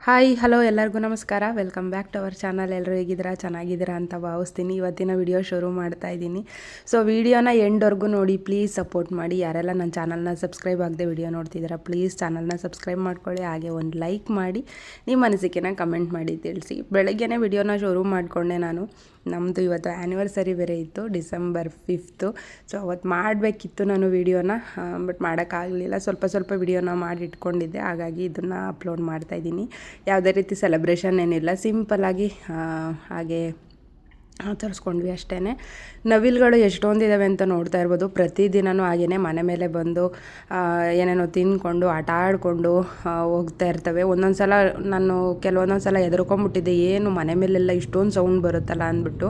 Hi hello ಎಲ್ಲರಿಗೂ ನಮಸ್ಕಾರ. Welcome back to our channel. ಎಲ್ಲರೂ ಹೇಗಿದ್ದೀರಾ, ಚೆನ್ನಾಗಿದ್ದೀರಾ ಅಂತ ಭಾವಿಸ್ತೀನಿ. ಇವತ್ತಿನ ವಿಡಿಯೋ ಶುರು ಮಾಡ್ತಾ ಇದ್ದೀನಿ. ಸೊ ವಿಡಿಯೋನ ಎಂಡ್ವರೆಗೂ ನೋಡಿ, ಪ್ಲೀಸ್ ಸಪೋರ್ಟ್ ಮಾಡಿ. ಯಾರೆಲ್ಲ ನನ್ನ ಚಾನಲ್ನ ಸಬ್ಸ್ಕ್ರೈಬ್ ಆಗದೆ ವಿಡಿಯೋ ನೋಡ್ತಿದ್ದೀರಾ, ಪ್ಲೀಸ್ ಚಾನಲ್ನ ಸಬ್ಸ್ಕ್ರೈಬ್ ಮಾಡ್ಕೊಳ್ಳಿ. ಹಾಗೆ ಒಂದು ಲೈಕ್ ಮಾಡಿ, ನಿಮ್ಮ ಅನಿಸಿಕೆನ ಕಮೆಂಟ್ ಮಾಡಿ ತಿಳಿಸಿ. ಬೆಳಗ್ಗೆನೇ ವಿಡಿಯೋನ ಶುರು ಮಾಡಿಕೊಂಡೆ ನಾನು. ನಮ್ಮದು ಇವತ್ತು ಆ್ಯನಿವರ್ಸರಿ ಬೇರೆ ಇತ್ತು, ಡಿಸೆಂಬರ್ 5th. ಸೊ ಅವತ್ತು ಮಾಡಬೇಕಿತ್ತು ನಾನು ವಿಡಿಯೋನ, ಬಟ್ ಮಾಡೋಕ್ಕಾಗಲಿಲ್ಲ. ಸ್ವಲ್ಪ ವಿಡಿಯೋನ ಮಾಡಿ ಇಟ್ಕೊಂಡಿದ್ದೆ, ಹಾಗಾಗಿ ಇದನ್ನು ಅಪ್ಲೋಡ್ ಮಾಡ್ತಾಯಿದ್ದೀನಿ. ಯಾವುದೇ ರೀತಿ ಸೆಲೆಬ್ರೇಷನ್ ಏನಿಲ್ಲ, ಸಿಂಪಲ್ಲಾಗಿ ಹಾಗೆ ಆಚರಿಸ್ಕೊಂಡ್ವಿ ಅಷ್ಟೇ. ನವಿಲುಗಳು ಎಷ್ಟೊಂದಿದ್ದಾವೆ ಅಂತ ನೋಡ್ತಾ ಇರ್ಬೋದು. ಪ್ರತಿದಿನವೂ ಹಾಗೆಯೇ ಮನೆ ಮೇಲೆ ಬಂದು ಏನೇನೋ ತಿಂದ್ಕೊಂಡು ಆಟ ಆಡಿಕೊಂಡು ಹೋಗ್ತಾ ಇರ್ತವೆ. ಕೆಲವೊಂದೊಂದು ಸಲ ಹೆದರ್ಕೊಂಡ್ಬಿಟ್ಟಿದ್ದೆ, ಏನು ಮನೆ ಮೇಲೆಲ್ಲ ಇಷ್ಟೊಂದು ಸೌಂಡ್ ಬರುತ್ತಲ್ಲ ಅಂದ್ಬಿಟ್ಟು.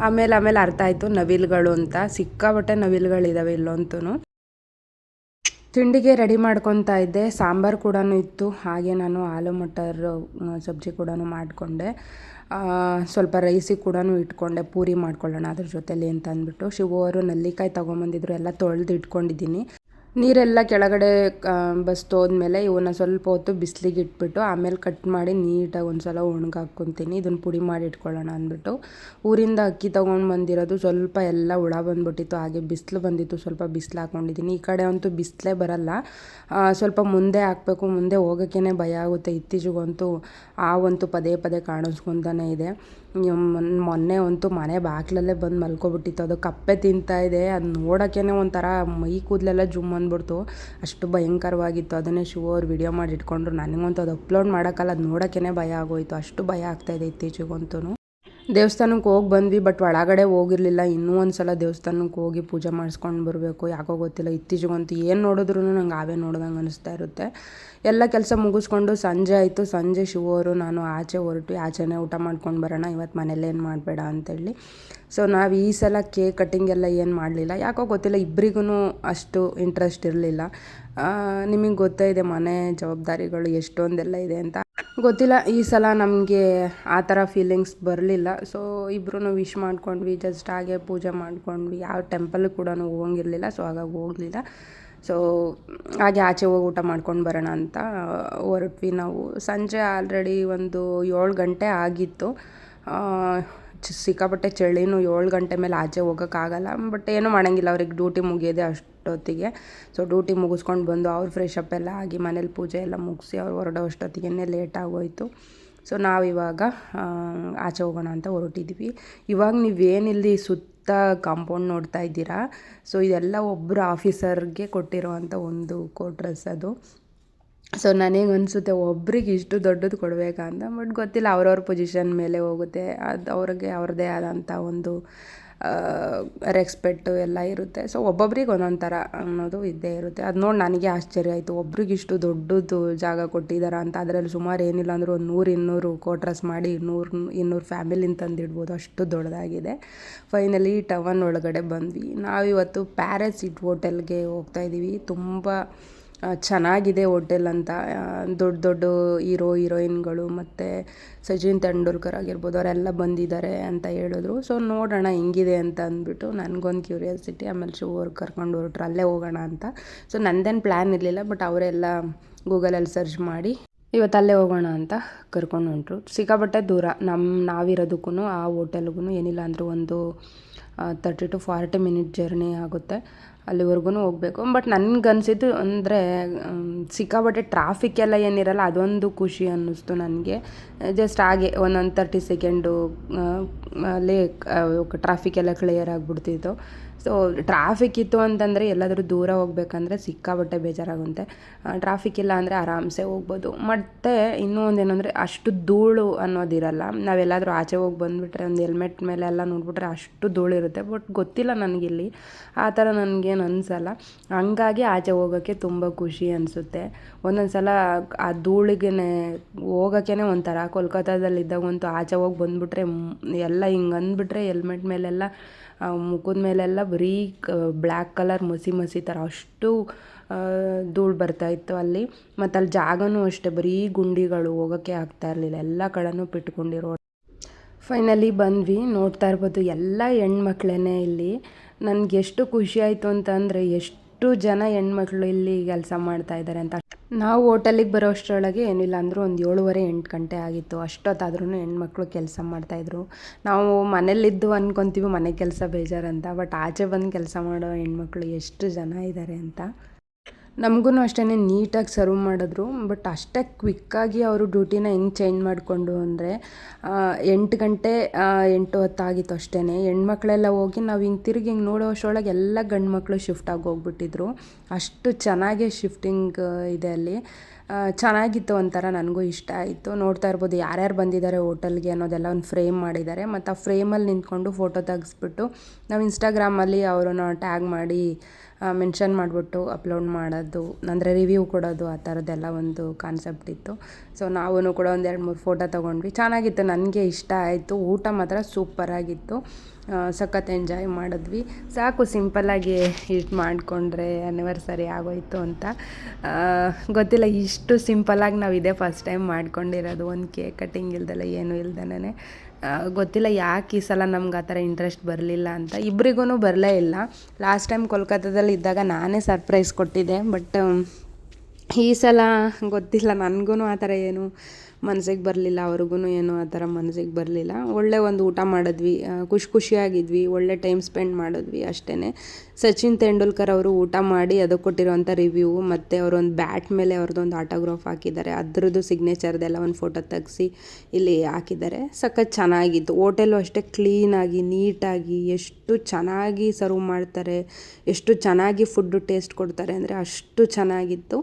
ಆಮೇಲೆ ಅರ್ಥ ಆಯಿತು ನವಿಲುಗಳು ಅಂತ. ಸಿಕ್ಕಾಪಟ್ಟೆ ನವಿಲುಗಳಿದ್ದಾವೆ ಇಲ್ಲಂತೂ. ತಿಂಡಿಗೆ ರೆಡಿ ಮಾಡ್ಕೊತಾ ಇದ್ದೆ. ಸಾಂಬಾರು ಕೂಡ ಇತ್ತು, ಹಾಗೆ ನಾನು ಆಲೂ ಮಟರ್ ಸಬ್ಜಿ ಕೂಡ ಮಾಡಿಕೊಂಡೆ. ಸ್ವಲ್ಪ ರೈಸಿಗೆ ಕೂಡ ಇಟ್ಕೊಂಡೆ, ಪೂರಿ ಮಾಡ್ಕೊಳ್ಳೋಣ ಅದ್ರ ಜೊತೆಲಿ ಅಂತ ಅಂದ್ಬಿಟ್ಟು. ಶಿವರು ನೆಲ್ಲಿಕಾಯಿ ತೊಗೊಂಬಂದಿದ್ರು, ಎಲ್ಲ ತೊಳೆದು ಇಟ್ಕೊಂಡಿದ್ದೀನಿ. ನೀರೆಲ್ಲ ಕೆಳಗಡೆ ಬಸ್ತೋದ್ಮೇಲೆ ಇವನ್ನ ಸ್ವಲ್ಪ ಹೊತ್ತು ಬಿಸಿಲಿಗೆ ಇಟ್ಬಿಟ್ಟು ಆಮೇಲೆ ಕಟ್ ಮಾಡಿ ನೀಟಾಗಿ ಒಂದು ಸಲ ಒಣಗಾಕ್ಕೊತೀನಿ. ಇದನ್ನು ಪುಡಿ ಮಾಡಿ ಇಟ್ಕೊಳ್ಳೋಣ ಅಂದ್ಬಿಟ್ಟು. ಊರಿಂದ ಅಕ್ಕಿ ತೊಗೊಂಡು ಬಂದಿರೋದು, ಸ್ವಲ್ಪ ಎಲ್ಲ ಹುಳ ಬಂದುಬಿಟ್ಟಿತ್ತು. ಹಾಗೆ ಬಿಸಿಲು ಬಂದಿತ್ತು, ಸ್ವಲ್ಪ ಬಿಸಿಲು ಹಾಕ್ಕೊಂಡಿದ್ದೀನಿ. ಈ ಕಡೆ ಅಂತೂ ಬಿಸಿಲೇ ಬರಲ್ಲ, ಸ್ವಲ್ಪ ಮುಂದೆ ಹಾಕಬೇಕು. ಮುಂದೆ ಹೋಗೋಕ್ಕೇ ಭಯ ಆಗುತ್ತೆ. ಇತ್ತೀಚೆಗಂತೂ ಪದೇ ಪದೇ ಕಾಣಿಸ್ಕೊತಾನೆ ಇದೆ. ಮೊನ್ನೆ ಅಂತೂ ಮನೆ ಬಾಗಿಲಲ್ಲೇ ಬಂದು ಮಲ್ಕೊಬಿಟ್ಟಿತ್ತು. ಅದು ಕಪ್ಪೆ ತಿಂತಾಯಿದೆ. ಅದು ನೋಡೋಕ್ಕೇ ಒಂಥರ ಮೈ ಕೂದಲೆಲ್ಲ ಜುಮ್ ಅಂದ್ಬಿಡ್ತು, ಅಷ್ಟು ಭಯಂಕರವಾಗಿತ್ತು. ಅದನ್ನೇ ಅವ್ರು ವಿಡಿಯೋ ಮಾಡಿ ಇಟ್ಕೊಂಡ್ರು. ನನಗಂತೂ ಅದು ಅಪ್ಲೋಡ್ ಮಾಡೋಕ್ಕಲ್ಲ, ಅದು ನೋಡೋಕ್ಕೇ ಭಯ ಆಗೋಯಿತು. ಅಷ್ಟು ಭಯ ಆಗ್ತಾಯಿದೆ ಇತ್ತೀಚೆಗಂತೂ. ದೇವಸ್ಥಾನಕ್ಕೆ ಹೋಗಿ ಬಂದ್ವಿ, ಬಟ್ ಒಳಗಡೆ ಹೋಗಿರಲಿಲ್ಲ. ಇನ್ನೂ ಒಂದು ಸಲ ದೇವಸ್ಥಾನಕ್ಕೆ ಹೋಗಿ ಪೂಜೆ ಮಾಡಿಸ್ಕೊಂಡು ಬರಬೇಕು. ಯಾಕೋ ಗೊತ್ತಿಲ್ಲ, ಇತ್ತೀಚೆಗಂತೂ ಏನು ನೋಡಿದ್ರೂ ನಂಗೆ ಅವೇ ನೋಡ್ದಂಗೆ ಅನಿಸ್ತಾ ಇರುತ್ತೆ. ಎಲ್ಲ ಕೆಲಸ ಮುಗಿಸ್ಕೊಂಡು ಸಂಜೆ ಆಯಿತು. ಸಂಜೆ ಶಿವರು ನಾನು ಆಚೆ ಆಚೆನೇ ಊಟ ಮಾಡ್ಕೊಂಡು ಬರೋಣ, ಇವತ್ತು ಮನೇಲಿ ಏನು ಮಾಡಬೇಡ ಅಂತೇಳಿ. ಸೊ ನಾವು ಈ ಸಲ ಕೇಕ್ ಕಟ್ಟಿಂಗ್ ಎಲ್ಲ ಏನು ಮಾಡಲಿಲ್ಲ. ಯಾಕೋ ಗೊತ್ತಿಲ್ಲ, ಇಬ್ಬರಿಗೂ ಅಷ್ಟು ಇಂಟ್ರೆಸ್ಟ್ ಇರಲಿಲ್ಲ. ನಿಮಗೆ ಗೊತ್ತೇ ಇದೆ ಮನೆ ಜವಾಬ್ದಾರಿಗಳು ಎಷ್ಟೊಂದೆಲ್ಲ ಇದೆ ಅಂತ. ಗೊತ್ತಿಲ್ಲ, ಈ ಸಲ ನಮಗೆ ಆ ಥರ ಫೀಲಿಂಗ್ಸ್ ಬರಲಿಲ್ಲ. ಸೊ ಇಬ್ಬರೂ ವಿಶ್ ಮಾಡ್ಕೊಂಡ್ವಿ, ಜಸ್ಟ್ ಹಾಗೆ ಪೂಜೆ ಮಾಡ್ಕೊಂಡ್ವಿ. ಯಾವ ಟೆಂಪಲ್ಗೆ ಕೂಡ ಹೋಗಂಗಿರಲಿಲ್ಲ, ಸೊ ಹಾಗಾಗಿ ಹೋಗಲಿಲ್ಲ. ಸೊ ಹಾಗೆ ಆಚೆ ಹೋಗಿ ಊಟ ಮಾಡ್ಕೊಂಡು ಬರೋಣ ಅಂತ ಹೊರಟ್ವಿ ನಾವು. ಸಂಜೆ ಆಲ್ರೆಡಿ ಒಂದು 7 ಗಂಟೆ ಆಗಿತ್ತು. ಸಿಕ್ಕಾಪಟ್ಟೆ ಚಳಿನೂ, 7 ಗಂಟೆ ಮೇಲೆ ಆಚೆ ಹೋಗೋಕ್ಕಾಗಲ್ಲ. ಬಟ್ ಏನೂ ಮಾಡೋಂಗಿಲ್ಲ, ಅವ್ರಿಗೆ ಡ್ಯೂಟಿ ಮುಗಿಯೋದೆ ಅಷ್ಟೊತ್ತಿಗೆ. ಸೊ ಡ್ಯೂಟಿ ಮುಗಿಸ್ಕೊಂಡು ಬಂದು ಅವ್ರು ಫ್ರೆಶ್ ಅಪ್ ಎಲ್ಲ ಆಗಿ ಮನೇಲಿ ಪೂಜೆ ಎಲ್ಲ ಮುಗಿಸಿ ಅವ್ರು ಹೊರಡೋ ಅಷ್ಟೊತ್ತಿಗೆ ಲೇಟ್ ಆಗೋಯಿತು. ಸೊ ನಾವಿವಾಗ ಆಚೆ ಹೋಗೋಣ ಅಂತ ಹೊರಟಿದ್ವಿ. ಇವಾಗ ನೀವೇನಿಲ್ಲಿ ಸುತ್ತ ಕಾಂಪೌಂಡ್ ನೋಡ್ತಾ ಇದ್ದೀರಾ, ಸೊ ಇದೆಲ್ಲ ಒಬ್ಬರು ಆಫೀಸರ್ಗೆ ಕೊಟ್ಟಿರೋವಂಥ ಒಂದು ಕ್ವಾರ್ಟರ್ಸ್ ಅದು. ಸೊ ನನಗೆ ಅನಿಸುತ್ತೆ ಒಬ್ರಿಗೆ ಇಷ್ಟು ದೊಡ್ಡದು ಕೊಡಬೇಕಾ ಅಂತ. ಬಟ್ ಗೊತ್ತಿಲ್ಲ, ಅವ್ರವ್ರ ಪೊಸಿಷನ್ ಮೇಲೆ ಹೋಗುತ್ತೆ. ಅದು ಅವ್ರಿಗೆ ಅವ್ರದ್ದೇ ಆದಂಥ ಒಂದು ರೆಸ್ಪೆಕ್ಟು ಎಲ್ಲ ಇರುತ್ತೆ. ಸೊ ಒಬ್ಬೊಬ್ರಿಗೆ ಒಂದೊಂದು ಥರ ಅನ್ನೋದು ಇದ್ದೇ ಇರುತ್ತೆ. ಅದು ನೋಡಿ ನನಗೆ ಆಶ್ಚರ್ಯ ಆಯಿತು, ಒಬ್ರಿಗೆ ಇಷ್ಟು ದೊಡ್ಡದು ಜಾಗ ಕೊಟ್ಟಿದ್ದಾರೆ ಅಂತ. ಅದರಲ್ಲಿ ಸುಮಾರು ಏನಿಲ್ಲ ಅಂದರೂ ಒಂದು 100-200 ಕ್ವಾರ್ಟರ್ಸ್ ಮಾಡಿ 100-200 ಫ್ಯಾಮಿಲಿನ ತಂದಿಡ್ಬೋದು, ಅಷ್ಟು ದೊಡ್ಡದಾಗಿದೆ. ಫೈನಲಿ ಟವನ್ ಒಳಗಡೆ ಬಂದ್ವಿ. ನಾವಿವತ್ತು ಪ್ಯಾರಾಸಿಟ್ ಹೋಟೆಲ್ಗೆ ಹೋಗ್ತಾಯಿದ್ದೀವಿ. ತುಂಬ ಚೆನ್ನಾಗಿದೆ ಹೋಟೆಲ್ ಅಂತ. ದೊಡ್ಡ ಹೀರೋಯಿನ್ಗಳು ಮತ್ತು ಸಚಿನ್ ತೆಂಡೂಲ್ಕರ್ ಆಗಿರ್ಬೋದು, ಅವರೆಲ್ಲ ಬಂದಿದ್ದಾರೆ ಅಂತ ಹೇಳಿದ್ರು. ಸೊ ನೋಡೋಣ ಹೆಂಗಿದೆ ಅಂತ ಅಂದ್ಬಿಟ್ಟು ನನಗೊಂದು ಕ್ಯೂರಿಯಾಸಿಟಿ. ಆಮೇಲೆ ಅವ್ರು ಕರ್ಕೊಂಡು ಹೊರಟ್ರು ಅಲ್ಲೇ ಹೋಗೋಣ ಅಂತ. ಸೊ ನಂದೇನು ಪ್ಲ್ಯಾನ್ ಇರಲಿಲ್ಲ, ಬಟ್ ಅವರೆಲ್ಲ ಗೂಗಲಲ್ಲಿ ಸರ್ಚ್ ಮಾಡಿ ಇವತ್ತು ಅಲ್ಲೇ ಹೋಗೋಣ ಅಂತ ಕರ್ಕೊಂಡು ಹೊಂಟ್ರು. ಸಿಕ್ಕಾಪಟ್ಟೆ ದೂರ ನಾವಿರೋದಕ್ಕೂ ಆ ಹೋಟೆಲ್ಗೂ ಏನಿಲ್ಲ ಅಂದರೂ ಒಂದು 30 to 40 ಮಿನಿಟ್ ಜರ್ನಿ ಆಗುತ್ತೆ. ಅಲ್ಲಿವರೆಗೂ ಹೋಗಬೇಕು. ಬಟ್ ನನಗನ್ಸಿದ್ದು ಅಂದರೆ ಸಿಕ್ಕಾಪಟ್ಟೆ ಟ್ರಾಫಿಕ್ ಎಲ್ಲ ಏನಿರಲ್ಲ, ಅದೊಂದು ಖುಷಿ ಅನ್ನಿಸ್ತು ನನಗೆ. ಜಸ್ಟ್ ಹಾಗೆ ಒಂದೊಂದು 30 ಸೆಕೆಂಡು ಅಲ್ಲೇ ಟ್ರಾಫಿಕ್ ಎಲ್ಲ ಕ್ಲಿಯರ್ ಆಗಿಬಿಡ್ತಿತ್ತು. ಸೊ ಟ್ರಾಫಿಕ್ ಇತ್ತು ಅಂತಂದರೆ ಎಲ್ಲಾದರೂ ದೂರ ಹೋಗ್ಬೇಕಂದ್ರೆ ಸಿಕ್ಕಾಪಟ್ಟೆ ಬೇಜಾರಾಗುತ್ತೆ. ಟ್ರಾಫಿಕ್ ಇಲ್ಲ ಅಂದರೆ ಆರಾಮ್ಸೆ ಹೋಗ್ಬೋದು. ಮತ್ತು ಇನ್ನೂ ಒಂದೇನೆಂದರೆ ಅಷ್ಟು ಧೂಳು ಅನ್ನೋದಿರಲ್ಲ. ನಾವೆಲ್ಲಾದರೂ ಆಚೆ ಹೋಗಿ ಬಂದುಬಿಟ್ರೆ ಒಂದು ಹೆಲ್ಮೆಟ್ ಮೇಲೆ ಎಲ್ಲ ನೋಡಿಬಿಟ್ರೆ ಅಷ್ಟು ಧೂಳಿರುತ್ತೆ. ಬಟ್ ಗೊತ್ತಿಲ್ಲ ನನಗಿಲ್ಲಿ ಆ ಥರ ನನಗೇನು ಅನಿಸಲ್ಲ. ಹಂಗಾಗಿ ಆಚೆ ಹೋಗೋಕ್ಕೆ ತುಂಬ ಖುಷಿ ಅನಿಸುತ್ತೆ. ಒಂದೊಂದು ಸಲ ಆ ಧೂಳಿಗೆ ಹೋಗೋಕ್ಕೇ ಒಂಥರ. ಕೋಲ್ಕತ್ತಾದಲ್ಲಿದ್ದಾಗಂತೂ ಆಚೆ ಹೋಗಿ ಬಂದುಬಿಟ್ರೆ ಎಲ್ಲ ಹಿಂಗೆ ಅಂದ್ಬಿಟ್ರೆ ಹೆಲ್ಮೆಟ್ ಮೇಲೆಲ್ಲ ಮುಖದ ಮೇಲೆಲ್ಲ ಬರೀ ಬ್ಲ್ಯಾಕ್ ಕಲರ್ ಮಸಿ ಥರ ಅಷ್ಟು ಧೂಳು ಬರ್ತಾಯಿತ್ತು ಅಲ್ಲಿ. ಮತ್ತು ಅಲ್ಲಿ ಜಾಗನೂ ಅಷ್ಟೇ, ಬರೀ ಗುಂಡಿಗಳು, ಹೋಗೋಕ್ಕೆ ಆಗ್ತಾ ಇರಲಿಲ್ಲ. ಎಲ್ಲ ಕಡೆನೂ ಬಿಟ್ಕೊಂಡಿರೋ. ಫೈನಲಿ ಬಂದ್ವಿ. ನೋಡ್ತಾ ಇರ್ಬೋದು ಎಲ್ಲ ಹೆಣ್ಮಕ್ಳೇ ಇಲ್ಲಿ. ನನಗೆ ಎಷ್ಟು ಖುಷಿ ಆಯಿತು ಅಂತಂದರೆ, ಎಷ್ಟು ಎಷ್ಟು ಜನ ಹೆಣ್ಮಕ್ಳು ಇಲ್ಲಿ ಕೆಲಸ ಮಾಡ್ತಾಯಿದ್ದಾರೆ ಅಂತ. ನಾವು ಹೋಟೆಲಿಗೆ ಬರೋ ಅಷ್ಟರೊಳಗೆ ಏನಿಲ್ಲ ಅಂದರೂ ಒಂದು 7:30 8 ಗಂಟೆ ಆಗಿತ್ತು. ಅಷ್ಟೊತ್ತಾದ್ರೂ ಹೆಣ್ಮಕ್ಳು ಕೆಲಸ ಮಾಡ್ತಾಯಿದ್ರು. ನಾವು ಮನೇಲಿದ್ದು ಅಂದ್ಕೊತೀವಿ ಮನೆ ಕೆಲಸ ಬೇಜಾರಂತ, ಬಟ್ ಆಚೆ ಬಂದು ಕೆಲಸ ಮಾಡೋ ಹೆಣ್ಮಕ್ಳು ಎಷ್ಟು ಜನ ಇದ್ದಾರೆ ಅಂತ. ನಮಗೂ ಅಷ್ಟೇ ನೀಟಾಗಿ ಸರ್ವ್ ಮಾಡಿದ್ರು, ಬಟ್ ಅಷ್ಟೇ ಕ್ವಿಕ್ಕಾಗಿ ಅವರು ಡ್ಯೂಟಿನ ಹೆಂಗೆ ಚೇಂಜ್ ಮಾಡಿಕೊಂಡು ಅಂದರೆ 8 ಗಂಟೆ 8:10 ಆಗಿತ್ತು ಅಷ್ಟೇ. ಹೆಣ್ಮಕ್ಳೆಲ್ಲ ಹೋಗಿ ನಾವು ಹಿಂಗೆ ತಿರುಗಿ ಹಿಂಗೆ ನೋಡೋ ಅಷ್ಟರೊಳಗೆ ಎಲ್ಲ ಗಂಡು ಮಕ್ಕಳು ಶಿಫ್ಟಾಗಿ ಹೋಗ್ಬಿಟ್ಟಿದ್ರು. ಅಷ್ಟು ಚೆನ್ನಾಗೇ ಶಿಫ್ಟಿಂಗ್ ಇದೆ ಅಲ್ಲಿ. ಚೆನ್ನಾಗಿತ್ತು, ಒಂಥರ ನನಗೂ ಇಷ್ಟ ಆಯಿತು. ನೋಡ್ತಾ ಇರ್ಬೋದು ಯಾರ್ಯಾರು ಬಂದಿದ್ದಾರೆ ಹೋಟೆಲ್ಗೆ ಅನ್ನೋದೆಲ್ಲ ಒಂದು ಫ್ರೇಮ್ ಮಾಡಿದ್ದಾರೆ. ಮತ್ತು ಆ ಫ್ರೇಮಲ್ಲಿ ನಿಂತ್ಕೊಂಡು ಫೋಟೋ ತೆಗೆಸ್ಬಿಟ್ಟು ನಾವು ಇನ್ಸ್ಟಾಗ್ರಾಮಲ್ಲಿ ಅವರನ್ನು ಟ್ಯಾಗ್ ಮಾಡಿ ಮೆನ್ಷನ್ ಮಾಡಿಬಿಟ್ಟು ಅಪ್ಲೋಡ್ ಮಾಡೋದು, ಅಂದರೆ ರಿವ್ಯೂ ಕೊಡೋದು, ಆ ಥರದ್ದೆಲ್ಲ ಒಂದು ಕಾನ್ಸೆಪ್ಟ್ ಇತ್ತು. ಸೊ ನಾವು ಕೂಡ ಒಂದು 2-3 ಫೋಟೋ ತೊಗೊಂಡ್ವಿ. ಚೆನ್ನಾಗಿತ್ತು, ನನಗೆ ಇಷ್ಟ ಆಯಿತು. ಊಟ ಮಾತ್ರ ಸೂಪರಾಗಿತ್ತು, ಸಖತ್ ಎಂಜಾಯ್ ಮಾಡಿದ್ವಿ. ಸಾಕು ಸಿಂಪಲ್ಲಾಗಿ ಇಷ್ಟು ಮಾಡಿಕೊಂಡ್ರೆ ಆ್ಯನಿವರ್ಸರಿ ಆಗೋಯಿತು ಅಂತ. ಗೊತ್ತಿಲ್ಲ, ಇಷ್ಟು ಸಿಂಪಲ್ಲಾಗಿ ನಾವು ಇದೇ ಫಸ್ಟ್ ಟೈಮ್ ಮಾಡ್ಕೊಂಡಿರೋದು, ಒಂದು ಕೇಕ್ ಕಟ್ಟಿಂಗ್ ಇಲ್ದಲ್ಲ ಏನೂ ಇಲ್ದೇ. ಗೊತ್ತಿಲ್ಲ ಯಾಕೆ ಈ ಸಲ ನಮ್ಗೆ ಆ ಥರ ಇಂಟ್ರೆಸ್ಟ್ ಬರಲಿಲ್ಲ ಅಂತ. ಇಬ್ಬರಿಗೂ ಬರಲೇ ಇಲ್ಲ. ಲಾಸ್ಟ್ ಟೈಮ್ ಕೋಲ್ಕತ್ತಾದಲ್ಲಿ ಇದ್ದಾಗ ನಾನೇ ಸರ್ಪ್ರೈಸ್ ಕೊಟ್ಟಿದ್ದೆ, ಬಟ್ ಈ ಸಲ ಗೊತ್ತಿಲ್ಲ, ನನಗೂ ಆ ಥರ ಏನು ಮನಸ್ಸಿಗೆ ಬರಲಿಲ್ಲ, ಅವ್ರಿಗೂ ಏನೂ ಆ ಥರ ಮನಸ್ಸಿಗೆ ಬರಲಿಲ್ಲ. ಒಳ್ಳೆ ಒಂದು ಊಟ ಮಾಡಿದ್ವಿ, ಖುಷಿಯಾಗಿದ್ವಿ, ಒಳ್ಳೆ ಟೈಮ್ ಸ್ಪೆಂಡ್ ಮಾಡಿದ್ವಿ ಅಷ್ಟೇ. ಸಚಿನ್ ತೆಂಡೂಲ್ಕರ್ ಅವರು ಊಟ ಮಾಡಿ ಅದಕ್ಕೆ ಕೊಟ್ಟಿರೋವಂಥ ರಿವ್ಯೂ, ಮತ್ತು ಅವರೊಂದು ಬ್ಯಾಟ್ ಮೇಲೆ ಅವ್ರದ್ದೊಂದು ಆಟೋಗ್ರಾಫ್ ಹಾಕಿದ್ದಾರೆ, ಅದರದ್ದು ಸಿಗ್ನೇಚರ್ದೆಲ್ಲ ಒಂದು ಫೋಟೋ ತೆಗೆಸಿ ಇಲ್ಲಿ ಹಾಕಿದ್ದಾರೆ. ಸಖತ್ ಚೆನ್ನಾಗಿತ್ತು. ಹೋಟೆಲು ಅಷ್ಟೇ ಕ್ಲೀನಾಗಿ ನೀಟಾಗಿ ಎಷ್ಟು ಚೆನ್ನಾಗಿ ಸರ್ವ್ ಮಾಡ್ತಾರೆ, ಎಷ್ಟು ಚೆನ್ನಾಗಿ ಫುಡ್ಡು ಟೇಸ್ಟ್ ಕೊಡ್ತಾರೆ ಅಂದರೆ ಅಷ್ಟು ಚೆನ್ನಾಗಿತ್ತು.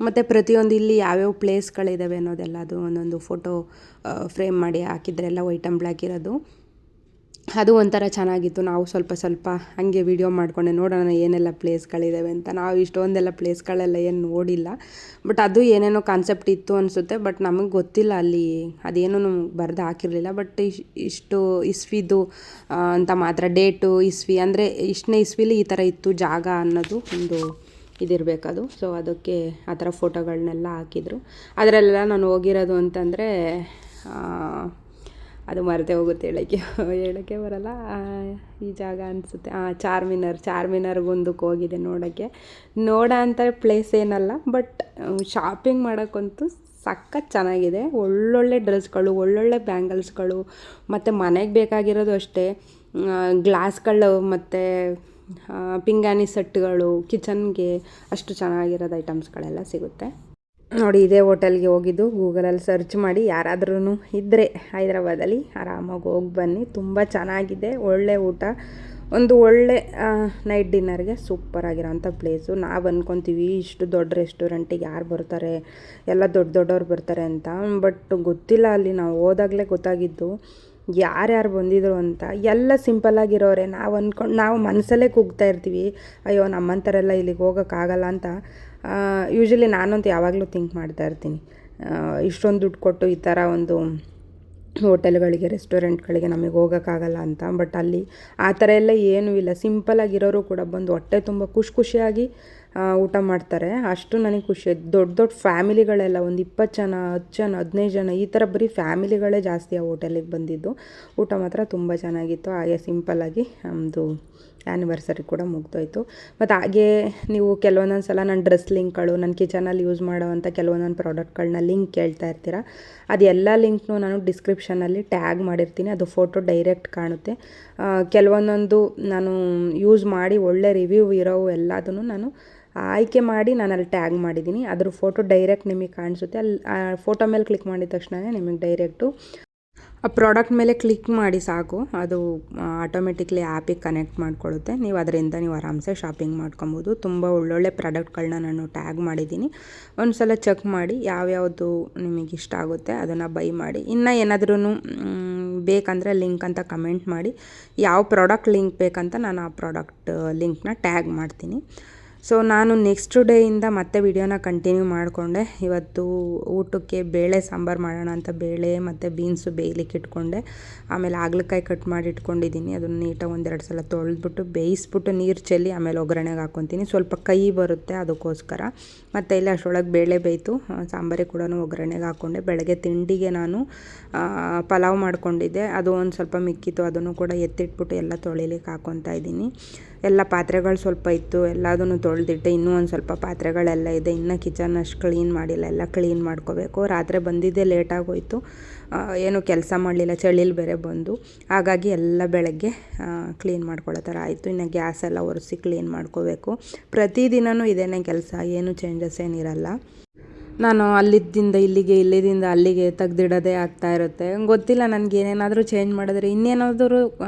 ಮತ್ತು ಪ್ರತಿಯೊಂದು ಇಲ್ಲಿ ಯಾವ್ಯಾವ ಪ್ಲೇಸ್ಗಳಿದ್ದಾವೆ ಅನ್ನೋದೆಲ್ಲ ಅದು ಒಂದೊಂದು ಫೋಟೋ ಫ್ರೇಮ್ ಮಾಡಿ ಹಾಕಿದ್ರೆ, ಎಲ್ಲ ವೈಟ್ ಆ್ಯಂಡ್ ಬ್ಲ್ಯಾಕ್ ಇರೋದು, ಅದು ಒಂಥರ ಚೆನ್ನಾಗಿತ್ತು. ನಾವು ಸ್ವಲ್ಪ ಹಾಗೆ ವೀಡಿಯೋ ಮಾಡಿಕೊಂಡೆ, ನೋಡೋಣ ಏನೆಲ್ಲ ಪ್ಲೇಸ್ಗಳಿದ್ದಾವೆ ಅಂತ. ನಾವು ಇಷ್ಟೊಂದೆಲ್ಲ ಪ್ಲೇಸ್ಗಳೆಲ್ಲ ಏನು ನೋಡಿಲ್ಲ, ಬಟ್ ಅದು ಏನೇನೋ ಕಾನ್ಸೆಪ್ಟ್ ಇತ್ತು ಅನಿಸುತ್ತೆ. ಬಟ್ ನಮಗೆ ಗೊತ್ತಿಲ್ಲ, ಅಲ್ಲಿ ಅದೇನೂ ಬರೆದು ಹಾಕಿರಲಿಲ್ಲ. ಬಟ್ ಇಷ್ಟು ಇಸ್ವಿದು ಅಂತ ಮಾತ್ರ, ಡೇಟು ಇಸ್ವಿ ಅಂದರೆ ಇಷ್ಟನೇ ಇಸ್ವಿಲಿ ಈ ಥರ ಇತ್ತು ಜಾಗ ಅನ್ನೋದು ಒಂದು ಇದಿರಬೇಕದು. ಸೊ ಅದಕ್ಕೆ ಆ ಥರ ಫೋಟೋಗಳನ್ನೆಲ್ಲ ಹಾಕಿದರು. ಅದರಲ್ಲೆಲ್ಲ ನಾನು ಹೋಗಿರೋದು ಅಂತಂದರೆ ಅದು ಮರೆತೇ ಹೋಗುತ್ತೆ, ಹೇಳೋಕ್ಕೆ ಬರಲ್ಲ. ಈ ಜಾಗ ಅನಿಸುತ್ತೆ ಚಾರ್ಮಿನಾರ್ಗೊಂದಕ್ಕೆ ಹೋಗಿದೆ ನೋಡೋ ಅಂಥ ಪ್ಲೇಸ್ ಏನಲ್ಲ, ಬಟ್ ಶಾಪಿಂಗ್ ಮಾಡೋಕ್ಕಂತೂ ಸಖತ್ ಚೆನ್ನಾಗಿದೆ. ಒಳ್ಳೊಳ್ಳೆ ಡ್ರೆಸ್ಗಳು, ಒಳ್ಳೊಳ್ಳೆ ಬ್ಯಾಂಗಲ್ಸ್ಗಳು, ಮತ್ತು ಮನೆಗೆ ಬೇಕಾಗಿರೋದು ಅಷ್ಟೇ ಗ್ಲಾಸ್ಗಳು, ಮತ್ತು ಪಿಂಗಾಣಿ ಸೆಟ್ಗಳು, ಕಿಚನ್ಗೆ ಅಷ್ಟು ಚೆನ್ನಾಗಿರೋದು ಐಟಮ್ಸ್ಗಳೆಲ್ಲ ಸಿಗುತ್ತೆ. ನೋಡಿ, ಇದೇ ಹೋಟೆಲ್ಗೆ ಹೋಗಿದ್ದು. ಗೂಗಲಲ್ಲಿ ಸರ್ಚ್ ಮಾಡಿ ಯಾರಾದ್ರೂ ಇದ್ದರೆ ಹೈದ್ರಾಬಾದಲ್ಲಿ ಆರಾಮಾಗಿ ಹೋಗಿ ಬನ್ನಿ. ತುಂಬ ಚೆನ್ನಾಗಿದೆ, ಒಳ್ಳೆ ಊಟ, ಒಂದು ಒಳ್ಳೆ ನೈಟ್ ಡಿನ್ನರ್ಗೆ ಸೂಪರಾಗಿರೋಂಥ ಪ್ಲೇಸು. ನಾವು ಅಂದ್ಕೊತೀವಿ ಇಷ್ಟು ದೊಡ್ಡ ರೆಸ್ಟೋರೆಂಟಿಗೆ ಯಾರು ಬರ್ತಾರೆ, ಎಲ್ಲ ದೊಡ್ಡವ್ರು ಬರ್ತಾರೆ ಅಂತ. ಬಟ್ ಗೊತ್ತಿಲ್ಲ, ಅಲ್ಲಿ ನಾವು ಹೋದಾಗಲೇ ಗೊತ್ತಾಗಿದ್ದು ಯಾರ್ಯಾರು ಬಂದಿದ್ರು ಅಂತ. ಎಲ್ಲ ಸಿಂಪಲ್ಲಾಗಿರೋರೆ. ನಾವು ಮನಸ್ಸಲ್ಲೇ ಕೂಗ್ತಾ ಇರ್ತೀವಿ, ಅಯ್ಯೋ ನಮ್ಮಂಥರೆಲ್ಲ ಇಲ್ಲಿಗೆ ಹೋಗೋಕ್ಕಾಗಲ್ಲ ಅಂತ. ಯೂಶ್ವಲಿ ನಾನಂತೂ ಯಾವಾಗಲೂ ಥಿಂಕ್ ಮಾಡ್ತಾ ಇರ್ತೀನಿ, ಇಷ್ಟೊಂದು ದುಡ್ಡು ಕೊಟ್ಟು ಈ ಥರ ಒಂದು ಹೋಟೆಲ್ಗಳಿಗೆ, ರೆಸ್ಟೋರೆಂಟ್ಗಳಿಗೆ ನಮಗೆ ಹೋಗೋಕ್ಕಾಗಲ್ಲ ಅಂತ. ಬಟ್ ಅಲ್ಲಿ ಆ ಥರ ಎಲ್ಲ ಏನೂ ಇಲ್ಲ. ಸಿಂಪಲ್ಲಾಗಿರೋರು ಕೂಡ ಬಂದು ಹೊಟ್ಟೆ ತುಂಬ ಖುಷಿಯಾಗಿ ಊಟ ಮಾಡ್ತಾರೆ. ಅಷ್ಟು ನನಗೆ ಖುಷಿ ಆಯ್ತು. ದೊಡ್ಡ ಫ್ಯಾಮಿಲಿಗಳೆಲ್ಲ ಒಂದು 20 ಜನ, 10 ಜನ, 15 ಜನ, ಈ ಥರ ಬರೀ ಫ್ಯಾಮಿಲಿಗಳೇ ಜಾಸ್ತಿ ಆ ಹೋಟೆಲಿಗೆ ಬಂದಿದ್ದು. ಊಟ ಮಾತ್ರ ತುಂಬ ಚೆನ್ನಾಗಿತ್ತು. ಹಾಗೆ ಸಿಂಪಲ್ಲಾಗಿ ನಮ್ಮದು ಆ್ಯನಿವರ್ಸರಿ ಕೂಡ ಮುಗ್ದೋಯ್ತು. ಮತ್ತು ಹಾಗೇ ನೀವು ಕೆಲವೊಂದೊಂದು ಸಲ ನನ್ನ ಡ್ರೆಸ್ ಲಿಂಕ್ಗಳು, ನನ್ನ ಕಿಚನಲ್ಲಿ ಯೂಸ್ ಮಾಡೋವಂಥ ಕೆಲವೊಂದೊಂದು ಪ್ರಾಡಕ್ಟ್ಗಳನ್ನ ಲಿಂಕ್ ಕೇಳ್ತಾ ಇರ್ತೀರ. ಅದೆಲ್ಲ ಲಿಂಕ್ನು ನಾನು ಡಿಸ್ಕ್ರಿಪ್ಷನಲ್ಲಿ ಟ್ಯಾಗ್ ಮಾಡಿರ್ತೀನಿ, ಅದು ಫೋಟೋ ಡೈರೆಕ್ಟ್ ಕಾಣುತ್ತೆ. ಕೆಲವೊಂದೊಂದು ನಾನು ಯೂಸ್ ಮಾಡಿ ಒಳ್ಳೆ ರಿವ್ಯೂ ಇರೋವು ಎಲ್ಲದನ್ನು ನಾನು ಆಯ್ಕೆ ಮಾಡಿ ಅಲ್ಲಿ ಟ್ಯಾಗ್ ಮಾಡಿದ್ದೀನಿ. ಅದ್ರ ಫೋಟೋ ಡೈರೆಕ್ಟ್ ನಿಮಗೆ ಕಾಣಿಸುತ್ತೆ. ಅಲ್ಲಿ ಆ ಫೋಟೋ ಮೇಲೆ ಕ್ಲಿಕ್ ಮಾಡಿದ ತಕ್ಷಣ ನಿಮಗೆ ಡೈರೆಕ್ಟು ಆ ಪ್ರಾಡಕ್ಟ್ ಮೇಲೆ ಕ್ಲಿಕ್ ಮಾಡಿ ಸಾಕು, ಅದು ಆಟೋಮೆಟಿಕ್ಲಿ ಆ್ಯಪಿಗೆ ಕನೆಕ್ಟ್ ಮಾಡಿಕೊಳ್ಳುತ್ತೆ. ನೀವು ಅದರಿಂದ ಆರಾಮ್ಸೆ ಶಾಪಿಂಗ್ ಮಾಡ್ಕೊಬೋದು. ತುಂಬ ಒಳ್ಳೊಳ್ಳೆ ಪ್ರಾಡಕ್ಟ್ಗಳನ್ನ ನಾನು ಟ್ಯಾಗ್ ಮಾಡಿದ್ದೀನಿ. ಒಂದು ಸಲ ಚೆಕ್ ಮಾಡಿ ಯಾವ್ಯಾವುದು ನಿಮಗೆ ಇಷ್ಟ ಆಗುತ್ತೆ ಅದನ್ನು ಬೈ ಮಾಡಿ. ಇನ್ನು ಏನಾದ್ರೂ ಬೇಕಂದರೆ ಲಿಂಕ್ ಅಂತ ಕಮೆಂಟ್ ಮಾಡಿ, ಯಾವ ಪ್ರಾಡಕ್ಟ್ ಲಿಂಕ್ ಬೇಕಂತ ನಾನು ಆ ಪ್ರಾಡಕ್ಟ್ ಲಿಂಕ್ನ ಟ್ಯಾಗ್ ಮಾಡ್ತೀನಿ. ಸೊ ನಾನು ನೆಕ್ಸ್ಟ್ ಡೇಯಿಂದ ಮತ್ತೆ ವಿಡಿಯೋನ ಕಂಟಿನ್ಯೂ ಮಾಡಿಕೊಂಡೆ. ಇವತ್ತು ಊಟಕ್ಕೆ ಬೇಳೆ ಸಾಂಬಾರು ಮಾಡೋಣ ಅಂತ ಬೇಳೆ ಮತ್ತು ಬೀನ್ಸು ಬೇಯಲಿಕ್ಕೆ ಇಟ್ಕೊಂಡೆ. ಆಮೇಲೆ ಹಾಗಲಕಾಯಿ ಕಟ್ ಮಾಡಿ ಇಟ್ಕೊಂಡಿದ್ದೀನಿ. ಅದನ್ನು ನೀಟಾಗಿ 1-2 ಸಲ ತೊಳೆದ್ಬಿಟ್ಟು ಬೇಯಿಸ್ಬಿಟ್ಟು ನೀರು ಚೆಲ್ಲಿ ಆಮೇಲೆ ಒಗ್ಗರಣೆಗೆ ಹಾಕ್ಕೊತೀನಿ. ಸ್ವಲ್ಪ ಕೈ ಬರುತ್ತೆ ಅದಕ್ಕೋಸ್ಕರ. ಮತ್ತು ಇಲ್ಲಿ ಅಷ್ಟರೊಳಗೆ ಬೇಳೆ ಬೇಯಿತು, ಸಾಂಬಾರಿಗೆ ಕೂಡ ಒಗ್ಗರಣೆಗೆ ಹಾಕ್ಕೊಂಡೆ. ಬೆಳಗ್ಗೆ ತಿಂಡಿಗೆ ನಾನು ಪಲಾವ್ ಮಾಡ್ಕೊಂಡಿದ್ದೆ, ಅದು ಒಂದು ಸ್ವಲ್ಪ ಮಿಕ್ಕಿತ್ತು, ಅದನ್ನು ಕೂಡ ಎತ್ತಿಟ್ಬಿಟ್ಟು ಎಲ್ಲ ತೊಳಿಲಿಕ್ಕೆ ಹಾಕ್ಕೊತಾ ಇದ್ದೀನಿ. ಎಲ್ಲ ಪಾತ್ರೆಗಳು ಸ್ವಲ್ಪ ಇತ್ತು, ಎಲ್ಲದನ್ನು ತೊಳೆದಿಟ್ಟೆ. ಇನ್ನೂ ಒಂದು ಸ್ವಲ್ಪ ಪಾತ್ರೆಗಳೆಲ್ಲ ಇದೆ, ಇನ್ನೂ ಕಿಚನ್ ಅಷ್ಟು ಕ್ಲೀನ್ ಮಾಡಿಲ್ಲ, ಎಲ್ಲ ಕ್ಲೀನ್ ಮಾಡ್ಕೋಬೇಕು. ರಾತ್ರಿ ಬಂದಿದ್ದೇ ಲೇಟಾಗೋಯಿತು, ಏನು ಕೆಲಸ ಮಾಡಲಿಲ್ಲ, ಚಳಿಲಿ ಬೇರೆ ಬಂದು. ಹಾಗಾಗಿ ಎಲ್ಲ ಬೆಳಗ್ಗೆ ಕ್ಲೀನ್ ಮಾಡ್ಕೊಳ್ಳೋ ಥರ ಆಯಿತು. ಇನ್ನು ಗ್ಯಾಸ್ ಎಲ್ಲ ಒರೆಸಿ ಕ್ಲೀನ್ ಮಾಡ್ಕೋಬೇಕು. ಪ್ರತಿದಿನವೂ ಇದೇನೇ ಕೆಲಸ, ಏನು ಚೇಂಜಸ್ ಏನಿರಲ್ಲ. ನಾನು ಅಲ್ಲಿದ್ದಿಂದ ಇಲ್ಲಿಗೆ, ಇಲ್ಲಿದಿಂದ ಅಲ್ಲಿಗೆ ತೆಗ್ದಿಡೋದೇ ಆಗ್ತಾ ಇರುತ್ತೆ. ಗೊತ್ತಿಲ್ಲ, ನನಗೆ ಏನೇನಾದರೂ ಚೇಂಜ್ ಮಾಡಿದ್ರೆ ಇನ್ನೇನಾದರೂ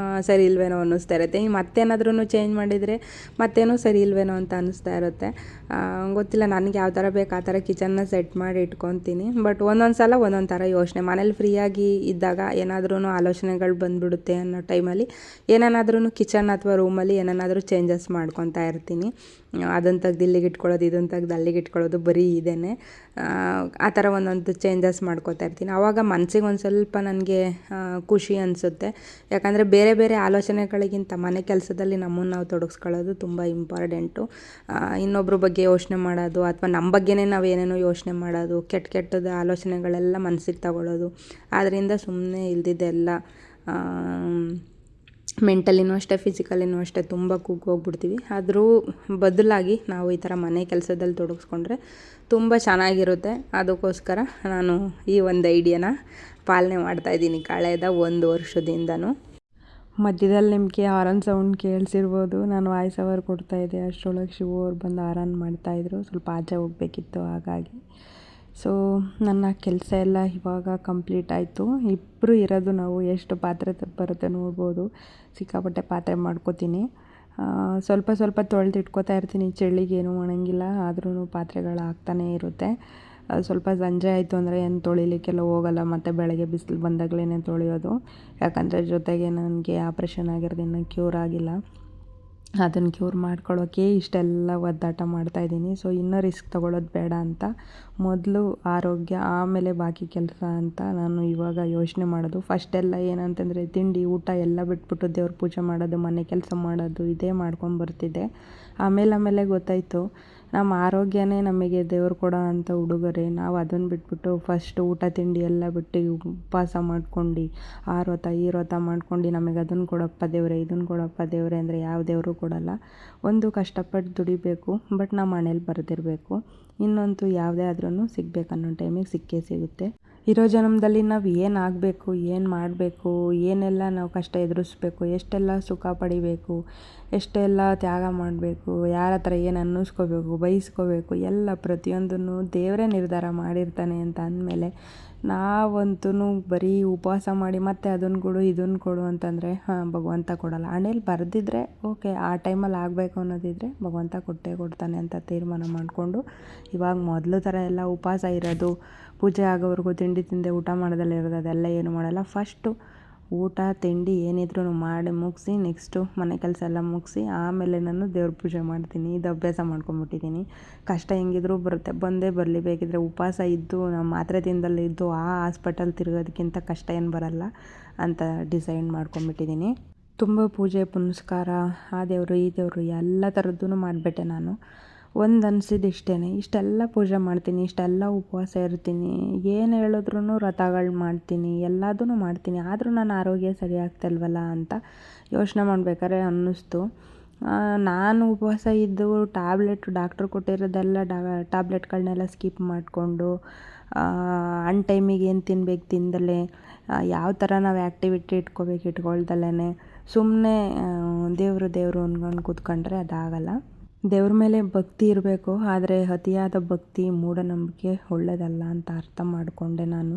ಸರಿ ಇಲ್ವೇನೋ ಅನ್ನಿಸ್ತಾ ಇರುತ್ತೆ. ಮತ್ತೇನಾದ್ರೂ ಚೇಂಜ್ ಮಾಡಿದರೆ ಮತ್ತೇನೋ ಸರಿ ಇಲ್ವೇನೋ ಅಂತ ಅನ್ನಿಸ್ತಾ ಇರುತ್ತೆ. ಗೊತ್ತಿಲ್ಲ, ನನಗೆ ಯಾವ ಥರ ಬೇಕು ಆ ಥರ ಕಿಚನ್ನ ಸೆಟ್ ಮಾಡಿ ಇಟ್ಕೊತೀನಿ. ಬಟ್ ಒಂದೊಂದು ಸಲ ಒಂದೊಂದು ಥರ ಯೋಚನೆ, ಮನೇಲಿ ಫ್ರೀಯಾಗಿ ಇದ್ದಾಗ ಏನಾದ್ರೂ ಆಲೋಚನೆಗಳು ಬಂದುಬಿಡುತ್ತೆ ಅನ್ನೋ ಟೈಮಲ್ಲಿ ಏನೇನಾದ್ರೂ ಕಿಚನ್ ಅಥವಾ ರೂಮಲ್ಲಿ ಏನೇನಾದರೂ ಚೇಂಜಸ್ ಮಾಡ್ಕೊತಾ ಇರ್ತೀನಿ. ಅದನ್ನು ತೆಗ್ದು ಇಲ್ಲಿಗೆ ಇಟ್ಕೊಳ್ಳೋದು, ಇದನ್ನು ತೆಗ್ದು ಅಲ್ಲಿಗೆ ಇಟ್ಕೊಳ್ಳೋದು, ಬರೀ ಇದೇನೆ. ಆ ಥರ ಒಂದೊಂದು ಚೇಂಜಸ್ ಮಾಡ್ಕೋತಾ ಇರ್ತೀನಿ. ಆವಾಗ ಮನಸ್ಸಿಗೆ ಒಂದು ಸ್ವಲ್ಪ ನನಗೆ ಖುಷಿ ಅನಿಸುತ್ತೆ. ಯಾಕಂದರೆ ಬೇರೆ ಬೇರೆ ಆಲೋಚನೆಗಳಿಗಿಂತ ಮನೆ ಕೆಲಸದಲ್ಲಿ ನಮ್ಮನ್ನು ನಾವು ತೊಡಗಿಸ್ಕೊಳ್ಳೋದು ತುಂಬ ಇಂಪಾರ್ಟೆಂಟು. ಇನ್ನೊಬ್ಬರ ಬಗ್ಗೆ ಯೋಚನೆ ಮಾಡೋದು ಅಥವಾ ನಮ್ಮ ಬಗ್ಗೆನೇ ನಾವು ಏನೇನೋ ಯೋಚನೆ ಮಾಡೋದು, ಕೆಟ್ಟದ ಆಲೋಚನೆಗಳೆಲ್ಲ ಮನಸ್ಸಿಗೆ ತಗೊಳ್ಳೋದು, ಆದ್ದರಿಂದ ಸುಮ್ಮನೆ ಇಲ್ದಿದ್ದೆಲ್ಲ ಮೆಂಟಲಿನೂ ಅಷ್ಟೇ, ಫಿಸಿಕಲಿನೂ ಅಷ್ಟೇ ತುಂಬ ಕುಗ್ಗೋಗ್ಬಿಡ್ತೀವಿ. ಆದರೂ ಬದಲಾಗಿ ನಾವು ಈ ಥರ ಮನೆ ಕೆಲಸದಲ್ಲಿ ತೊಡಗಿಸ್ಕೊಂಡ್ರೆ ತುಂಬ ಚೆನ್ನಾಗಿರುತ್ತೆ. ಅದಕ್ಕೋಸ್ಕರ ನಾನು ಈ ಒಂದು ಐಡಿಯಾನ ಪಾಲನೆ ಮಾಡ್ತಾಯಿದ್ದೀನಿ ಕಳೆದ 1 ವರ್ಷದಿಂದನೂ. ಮಧ್ಯದಲ್ಲಿ ನಿಮಗೆ ಹಾರನ್ ಸೌಂಡ್ ಕೇಳಿಸಿರ್ಬೋದು, ನಾನು ವಾಯ್ಸ್ ಓವರ್ ಕೊಡ್ತಾಯಿದ್ದೆ. ಅಷ್ಟರೊಳಗೆ ಶಿವು ಅವ್ರು ಬಂದು ಹಾರನ್ ಮಾಡ್ತಾಯಿದ್ರು. ಸ್ವಲ್ಪ ಆಚೆ ಹೋಗಬೇಕಿತ್ತು, ಹಾಗಾಗಿ. ಸೊ ನನ್ನ ಕೆಲಸ ಎಲ್ಲ ಇವಾಗ ಕಂಪ್ಲೀಟ್ ಆಯಿತು. ಇಬ್ಬರು ಇರೋದು ನಾವು. ಎಷ್ಟು ಪಾತ್ರೆ ಬರುತ್ತೆ ನೋಡ್ಬೋದು. ಸಿಕ್ಕಾಪಟ್ಟೆ ಪಾತ್ರೆ ಮಾಡ್ಕೋತೀನಿ. ಸ್ವಲ್ಪ ಸ್ವಲ್ಪ ತೊಳೆದಿಟ್ಕೋತಾ ಇರ್ತೀನಿ, ಚಳಿಗೇನು ಒಣಗಿಲ್ಲ, ಆದ್ರೂ ಪಾತ್ರೆಗಳು ಆಗ್ತಾನೇ ಇರುತ್ತೆ. ಸ್ವಲ್ಪ ಸಂಜೆ ಆಯಿತು ಅಂದರೆ ಏನು ತೊಳಿಲಿಕ್ಕೆಲ್ಲ ಹೋಗಲ್ಲ, ಮತ್ತು ಬೆಳಗ್ಗೆ ಬಿಸಿಲು ಬಂದಾಗಲೇ ತೊಳೆಯೋದು. ಯಾಕಂದರೆ ಜೊತೆಗೆ ನನಗೆ ಆಪ್ರೇಷನ್ ಆಗಿರೋದು ಇನ್ನೂ ಕ್ಯೂರ್ ಆಗಿಲ್ಲ. ಅದನ್ನು ಕ್ಯೂರ್ ಮಾಡ್ಕೊಳ್ಳೋಕ್ಕೆ ಇಷ್ಟೆಲ್ಲ ಒದ್ದಾಟ ಮಾಡ್ತಾಯಿದ್ದೀನಿ. ಸೊ ಇನ್ನೂ ರಿಸ್ಕ್ ತೊಗೊಳ್ಳೋದು ಬೇಡ ಅಂತ ಮೊದಲು ಆರೋಗ್ಯ, ಆಮೇಲೆ ಬಾಕಿ ಕೆಲಸ ಅಂತ ನಾನು ಇವಾಗ ಯೋಚನೆ ಮಾಡೋದು. ಫಸ್ಟೆಲ್ಲ ಏನಂತಂದರೆ ತಿಂಡಿ ಊಟ ಎಲ್ಲ ಬಿಟ್ಬಿಟ್ಟು ದೇವ್ರ ಪೂಜೆ ಮಾಡೋದು, ಮನೆ ಕೆಲಸ ಮಾಡೋದು, ಇದೇ ಮಾಡ್ಕೊಂಬರ್ತಿದ್ದೆ. ಆಮೇಲೆ ಗೊತ್ತಾಯಿತು, ನಮ್ಮ ಆರೋಗ್ಯನೇ ನಮಗೆ ದೇವ್ರು ಕೊಡೋ ಅಂಥ ಉಡುಗೊರೆ. ನಾವು ಅದನ್ನು ಬಿಟ್ಬಿಟ್ಟು ಫಸ್ಟ್ ಊಟ ತಿಂಡಿ ಎಲ್ಲ ಬಿಟ್ಟು ಉಪವಾಸ ಮಾಡ್ಕೊಂಡು ಆ ವ್ರತ ಈ ವ್ರತ ಮಾಡ್ಕೊಂಡು ನಮಗೆ ಅದನ್ನು ಕೊಡಪ್ಪ ದೇವರೇ, ಇದನ್ನು ಕೊಡಪ್ಪ ದೇವರೇ ಅಂದರೆ ಯಾವ ದೇವರು ಕೊಡಲ್ಲ. ಒಂದು ಕಷ್ಟಪಟ್ಟು ದುಡಿಬೇಕು, ಬಟ್ ನಮ್ಮ ಮನೇಲಿ ಬರೆದಿರಬೇಕು. ಇನ್ನೊಂದು ಯಾವುದೇ ಆದ್ರೂ ಸಿಗಬೇಕು ಅನ್ನೋ ಟೈಮಿಗೆ ಸಿಕ್ಕೇ ಸಿಗುತ್ತೆ. ಇರೋ ಜನ್ಮದಲ್ಲಿ ನಾವು ಏನಾಗಬೇಕು, ಏನು ಮಾಡಬೇಕು, ಏನೆಲ್ಲ ನಾವು ಕಷ್ಟ ಎದುರಿಸ್ಬೇಕು, ಎಷ್ಟೆಲ್ಲ ಸುಖ ಪಡಿಬೇಕು, ಎಷ್ಟೆಲ್ಲ ತ್ಯಾಗ ಮಾಡಬೇಕು, ಯಾರ ಹತ್ರ ಏನು ಅನ್ನಿಸ್ಕೋಬೇಕು, ಬಯಸ್ಕೋಬೇಕು, ಎಲ್ಲ ಪ್ರತಿಯೊಂದನ್ನು ದೇವರೇ ನಿರ್ಧಾರ ಮಾಡಿರ್ತಾನೆ ಅಂತ ಅಂದಮೇಲೆ ನಾವಂತೂ ಬರೀ ಉಪವಾಸ ಮಾಡಿ ಮತ್ತೆ ಅದನ್ನು ಕೊಡು ಇದನ್ನು ಕೊಡು ಅಂತಂದರೆ ಭಗವಂತ ಕೊಡಲ್ಲ. ಹಣೆಯಲ್ಲಿ ಬರೆದಿದ್ರೆ ಓಕೆ, ಆ ಟೈಮಲ್ಲಿ ಆಗಬೇಕು ಅನ್ನೋದಿದ್ರೆ ಭಗವಂತ ಕೊಟ್ಟೇ ಕೊಡ್ತಾನೆ ಅಂತ ತೀರ್ಮಾನ ಮಾಡಿಕೊಂಡು ಇವಾಗ ಮೊದಲು ಥರ ಎಲ್ಲ ಉಪವಾಸ ಇರೋದು, ಪೂಜೆ ಆಗೋವರೆಗೂ ತಿಂಡಿ ತಿಂದೆ ಊಟ ಮಾಡೋದಲ್ಲ ಇರೋದು, ಅದೆಲ್ಲ ಏನು ಮಾಡಲ್ಲ. ಫಸ್ಟು ಊಟ ತಿಂಡಿ ಏನಿದ್ರು ಮಾಡಿ ಮುಗಿಸಿ, ನೆಕ್ಸ್ಟು ಮನೆ ಕೆಲಸ ಎಲ್ಲ ಮುಗಿಸಿ ಆಮೇಲೆ ನಾನು ದೇವ್ರ ಪೂಜೆ ಮಾಡ್ತೀನಿ. ಇದು ಅಭ್ಯಾಸ ಮಾಡ್ಕೊಂಬಿಟ್ಟಿದ್ದೀನಿ. ಕಷ್ಟ ಹೆಂಗಿದ್ರೂ ಬರುತ್ತೆ, ಬಂದೇ ಬರಲಿ. ಬೇಕಿದ್ರೆ ಉಪವಾಸ ಇದ್ದು ನಾವು ಮಾತ್ರೆ ತಿಂದಲ್ಲಿದ್ದು ಆ ಹಾಸ್ಪಿಟಲ್ ತಿರುಗೋದಕ್ಕಿಂತ ಕಷ್ಟ ಏನು ಬರಲ್ಲ ಅಂತ ಡಿಸೈಡ್ ಮಾಡ್ಕೊಂಬಿಟ್ಟಿದ್ದೀನಿ. ತುಂಬ ಪೂಜೆ ಪುನಸ್ಕಾರ, ಆ ದೇವರು ಈ ದೇವರು ಎಲ್ಲ ಥರದ್ದೂ ಮಾಡಿಬಿಟ್ಟೆ ನಾನು. ಒಂದು ಅನಿಸಿದ್ದು ಇಷ್ಟೇ, ಇಷ್ಟೆಲ್ಲ ಪೂಜೆ ಮಾಡ್ತೀನಿ, ಇಷ್ಟೆಲ್ಲ ಉಪವಾಸ ಇರ್ತೀನಿ, ಏನು ಹೇಳಿದ್ರೂ ವ್ರತಗಳು ಮಾಡ್ತೀನಿ, ಎಲ್ಲದೂ ಮಾಡ್ತೀನಿ, ಆದರೂ ನನ್ನ ಆರೋಗ್ಯ ಸರಿ ಆಗ್ತಾಯಿಲ್ವಲ್ಲ ಅಂತ ಯೋಚನೆ ಮಾಡ್ಬೇಕಾದ್ರೆ ಅನ್ನಿಸ್ತು. ನಾನು ಉಪವಾಸ ಇದ್ದು ಡಾಕ್ಟ್ರು ಕೊಟ್ಟಿರೋದೆಲ್ಲ ಟ್ಯಾಬ್ಲೆಟ್ಗಳನ್ನೆಲ್ಲ ಸ್ಕಿಪ್ ಮಾಡಿಕೊಂಡು ಅನ್ ಟೈಮಿಗೆ ಏನು ತಿನ್ಬೇಕು ತಿಂದಲೇ, ಯಾವ ಥರ ನಾವು ಆ್ಯಕ್ಟಿವಿಟಿ ಇಟ್ಕೊಳ್ದಲೇ ಸುಮ್ಮನೆ ದೇವರು ಅಂದ್ಕೊಂಡು ಕೂತ್ಕೊಂಡ್ರೆ ಅದಾಗಲ್ಲ. ದೇವ್ರ ಮೇಲೆ ಭಕ್ತಿ ಇರಬೇಕು, ಆದರೆ ಅತಿಯಾದ ಭಕ್ತಿ ಮೂಢನಂಬಿಕೆ ಒಳ್ಳೆಯದಲ್ಲ ಅಂತ ಅರ್ಥ ಮಾಡಿಕೊಂಡೆ ನಾನು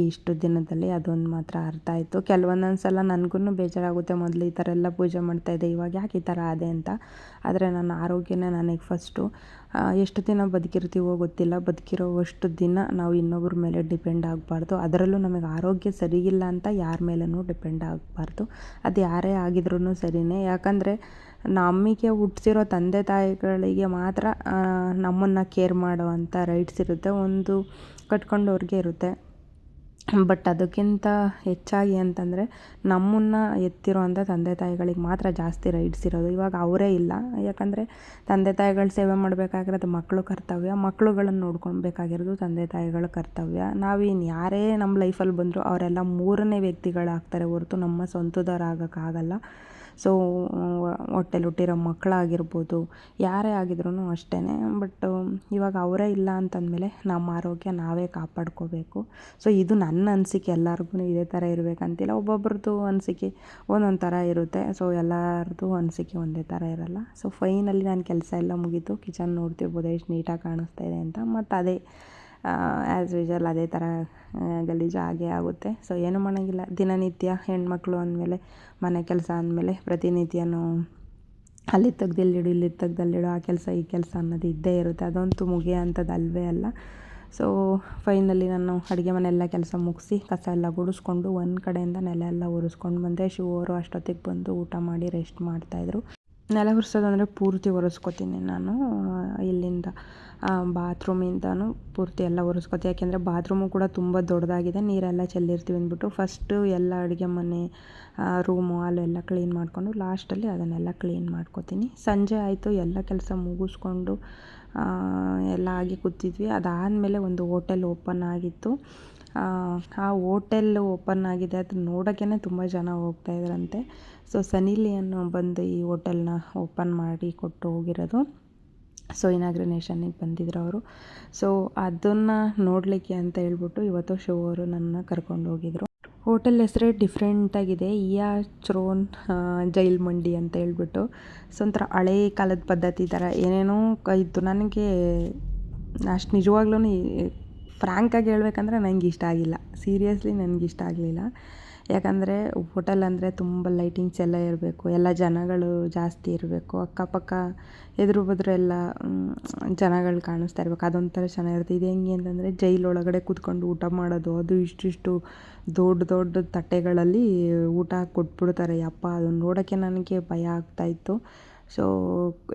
ಇಷ್ಟು ದಿನದಲ್ಲಿ. ಅದೊಂದು ಮಾತ್ರ ಅರ್ಥ ಆಯಿತು. ಕೆಲವೊಂದೊಂದು ಸಲ ನನಗೂ ಬೇಜಾರಾಗುತ್ತೆ, ಮೊದಲು ಈ ಥರ ಎಲ್ಲ ಪೂಜೆ ಮಾಡ್ತಾಯಿದ್ದೆ, ಇವಾಗ ಯಾಕೆ ಈ ಥರ ಆದೆ ಅಂತ. ಆದರೆ ನನ್ನ ಆರೋಗ್ಯನೇ ನನಗೆ ಫಸ್ಟು. ಎಷ್ಟು ದಿನ ಬದುಕಿರ್ತೀವೋ ಗೊತ್ತಿಲ್ಲ, ಬದುಕಿರೋವಷ್ಟು ದಿನ ನಾವು ಇನ್ನೊಬ್ಬರ ಮೇಲೆ ಡಿಪೆಂಡ್ ಆಗಬಾರ್ದು. ಅದರಲ್ಲೂ ನಮಗೆ ಆರೋಗ್ಯ ಸರಿಗಿಲ್ಲ ಅಂತ ಯಾರ ಮೇಲೂ ಡಿಪೆಂಡ್ ಆಗಬಾರ್ದು. ಅದು ಯಾರೇ ಆಗಿದ್ರೂ ಸರಿಯೇ. ಯಾಕಂದರೆ ನಮಗೆ ಹುಟ್ಟಿಸಿರೋ ತಂದೆ ತಾಯಿಗಳಿಗೆ ಮಾತ್ರ ನಮ್ಮನ್ನು ಕೇರ್ ಮಾಡೋ ಅಂಥ ರೈಟ್ಸ್ ಇರುತ್ತೆ, ಒಂದು ಕಟ್ಕೊಂಡವ್ರಿಗೆ ಇರುತ್ತೆ. ಬಟ್ ಅದಕ್ಕಿಂತ ಹೆಚ್ಚಾಗಿ ಅಂತಂದರೆ ನಮ್ಮನ್ನು ಎತ್ತಿರೋ ಅಂಥ ತಂದೆ ತಾಯಿಗಳಿಗೆ ಮಾತ್ರ ಜಾಸ್ತಿ ರೈಟ್ಸ್ ಇರೋದು. ಇವಾಗ ಅವರೇ ಇಲ್ಲ, ಯಾಕಂದರೆ ತಂದೆ ತಾಯಿಗಳ ಸೇವೆ ಮಾಡಬೇಕಾಗಿರೋದು ಮಕ್ಕಳು ಕರ್ತವ್ಯ, ಮಕ್ಕಳುಗಳನ್ನು ನೋಡ್ಕೊಳ್ಬೇಕಾಗಿರೋದು ತಂದೆ ತಾಯಿಗಳ ಕರ್ತವ್ಯ. ನಾವಿನ್ನು ಯಾರೇ ನಮ್ಮ ಲೈಫಲ್ಲಿ ಬಂದರೂ ಅವರೆಲ್ಲ ಮೂರನೇ ವ್ಯಕ್ತಿಗಳಾಗ್ತಾರೆ ಹೊರತು ನಮ್ಮ ಸ್ವಂತದವ್ರು ಆಗೋಕ್ಕಾಗಲ್ಲ. ಸೊ ಹೊಟ್ಟೆಲಿ ಹುಟ್ಟಿರೋ ಮಕ್ಕಳಾಗಿರ್ಬೋದು, ಯಾರೇ ಆಗಿದ್ರೂ ಅಷ್ಟೇ. ಬಟ್ ಇವಾಗ ಅವರೇ ಇಲ್ಲ ಅಂತಂದಮೇಲೆ ನಮ್ಮ ಆರೋಗ್ಯ ನಾವೇ ಕಾಪಾಡ್ಕೋಬೇಕು. ಸೊ ಇದು ನನ್ನ ಅನಿಸಿಕೆ, ಎಲ್ಲರಿಗೂ ಇದೇ ಥರ ಇರಬೇಕಂತಿಲ್ಲ. ಒಬ್ಬೊಬ್ರದ್ದು ಅನಿಸಿಕೆ ಒಂದೊಂದು ಥರ ಇರುತ್ತೆ. ಸೊ ಎಲ್ಲರದ್ದು ಅನಿಸಿಕೆ ಒಂದೇ ಥರ ಇರಲ್ಲ. ಸೊ ಫೈನಲಿ ನನ್ನ ಕೆಲಸ ಎಲ್ಲ ಮುಗೀತು. ಕಿಚನ್ ನೋಡ್ತಿರ್ಬೋದು ಎಷ್ಟು ನೀಟಾಗಿ ಕಾಣಿಸ್ತಾ ಇದೆ ಅಂತ. ಮತ್ತು ಅದೇ ಆ್ಯಸ್ ಯೂಶುವಲ್ ಅದೇ ಥರ ಗಲೀಜು ಆಗೇ ಆಗುತ್ತೆ. ಸೊ ಏನೂ ಮಾಡೋಂಗಿಲ್ಲ. ದಿನನಿತ್ಯ ಹೆಣ್ಮಕ್ಳು ಅಂದಮೇಲೆ, ಮನೆ ಕೆಲಸ ಅಂದಮೇಲೆ ಪ್ರತಿನಿತ್ಯನೂ ಅಲ್ಲಿ ತೆಗ್ದಿಲ್ಲಿಡು, ಇಲ್ಲಿ ತೆಗ್ದಲ್ಲಿಡು, ಆ ಕೆಲಸ ಈ ಕೆಲಸ ಅನ್ನೋದು ಇದ್ದೇ ಇರುತ್ತೆ. ಅದಂತೂ ಮುಗಿಯೋಂಥದ್ದು ಅಲ್ಲವೇ ಅಲ್ಲ. ಸೊ ಫೈನಲಿ ನಾನು ಅಡುಗೆ ಮನೆ ಎಲ್ಲ ಕೆಲಸ ಮುಗಿಸಿ ಕಸ ಎಲ್ಲ ಗುಡಿಸ್ಕೊಂಡು ಒಂದು ಕಡೆಯಿಂದ ನೆಲ ಎಲ್ಲ ಒರೆಸ್ಕೊಂಡು ಬಂದೆ. ಶಿವರು ಅಷ್ಟೊತ್ತಿಗೆ ಬಂದು ಊಟ ಮಾಡಿ ರೆಸ್ಟ್ ಮಾಡ್ತಾಯಿದ್ರು. ನೆಲ ಒರೆಸೋದಂದರೆ ಪೂರ್ತಿ ಒರೆಸ್ಕೊತೀನಿ ನಾನು. ಇಲ್ಲಿಂದ ಬಾತ್ರೂಮಿಂದನೂ ಪೂರ್ತಿ ಎಲ್ಲ ಒರೆಸ್ಕೊತೀನಿ. ಯಾಕೆಂದರೆ ಬಾತ್ರೂಮು ಕೂಡ ತುಂಬ ದೊಡ್ಡದಾಗಿದೆ, ನೀರೆಲ್ಲ ಚೆಲ್ಲಿರ್ತೀವಿ ಅಂದ್ಬಿಟ್ಟು ಫಸ್ಟು ಎಲ್ಲ ಅಡುಗೆ ಮನೆ ರೂಮು ಅಲ್ಲೆಲ್ಲ ಕ್ಲೀನ್ ಮಾಡಿಕೊಂಡು ಲಾಸ್ಟಲ್ಲಿ ಅದನ್ನೆಲ್ಲ ಕ್ಲೀನ್ ಮಾಡ್ಕೊತೀನಿ. ಸಂಜೆ ಆಯಿತು, ಎಲ್ಲ ಕೆಲಸ ಮುಗಿಸ್ಕೊಂಡು ಎಲ್ಲ ಆಗಿ ಕೂತಿದ್ವಿ. ಅದಾದಮೇಲೆ ಒಂದು ಹೋಟೆಲ್ ಓಪನ್ ಆಗಿತ್ತು. ಆ ಹೋಟೆಲ್ ಓಪನ್ ಆಗಿದೆ, ಅದು ನೋಡೋಕ್ಕೇ ತುಂಬ ಜನ ಹೋಗ್ತಾಯಿದ್ರಂತೆ. ಸೊ ಸನಿ ಲಿಯೋನ್ ಬಂದು ಈ ಹೋಟೆಲ್ನ ಓಪನ್ ಮಾಡಿ ಕೊಟ್ಟು ಹೋಗಿರೋದು. ಸೊ ಇನಾಗ್ರೇಷನ್ನಿಗೆ ಬಂದಿದ್ರು ಅವರು. ಸೊ ಅದನ್ನು ನೋಡಲಿಕ್ಕೆ ಅಂತ ಹೇಳ್ಬಿಟ್ಟು ಇವತ್ತು ಶೋ ಅವರು ನನ್ನ ಕರ್ಕೊಂಡು ಹೋಗಿದ್ರು. ಹೋಟೆಲ್ ಹೆಸರೇ ಡಿಫ್ರೆಂಟಾಗಿದೆ, ಇಯಾ ಚ್ರೋನ್ ಜೈಲ್ ಮಂಡಿ ಅಂತ ಹೇಳ್ಬಿಟ್ಟು. ಸೊ ಒಂಥರ ಹಳೇ ಕಾಲದ ಪದ್ಧತಿ ಥರ ಏನೇನೋ ಇತ್ತು. ನನಗೆ ಅಷ್ಟು ನಿಜವಾಗ್ಲೂ ಫ್ರ್ಯಾಂಕಾಗಿ ಹೇಳ್ಬೇಕಂದ್ರೆ ನನಗೆ ಇಷ್ಟ ಆಗಿಲ್ಲ. ಸೀರಿಯಸ್ಲಿ ನನಗೆ ಇಷ್ಟ ಆಗಲಿಲ್ಲ. ಯಾಕಂದರೆ ಹೋಟೆಲ್ ಅಂದರೆ ತುಂಬ ಲೈಟಿಂಗ್ಸ್ ಎಲ್ಲ ಇರಬೇಕು, ಎಲ್ಲ ಜನಗಳು ಜಾಸ್ತಿ ಇರಬೇಕು, ಅಕ್ಕಪಕ್ಕ ಎದುರು ಬದ್ರು ಎಲ್ಲ ಜನಗಳು ಕಾಣಿಸ್ತಾ ಇರಬೇಕು, ಅದೊಂಥರ ಚೆನ್ನಾಗಿರುತ್ತೆ. ಇದು ಹೆಂಗೆ ಅಂತಂದರೆ ಜೈಲೊಳಗಡೆ ಕೂತ್ಕೊಂಡು ಊಟ ಮಾಡೋದು, ಅದು ಇಷ್ಟಿಷ್ಟು ದೊಡ್ಡ ದೊಡ್ಡ ತಟ್ಟೆಗಳಲ್ಲಿ ಊಟ ಕೊಟ್ಬಿಡ್ತಾರೆ. ಯಪ್ಪ ಅದನ್ನು ನೋಡೋಕ್ಕೆ ನನಗೆ ಭಯ ಆಗ್ತಾಯಿತ್ತು. ಸೊ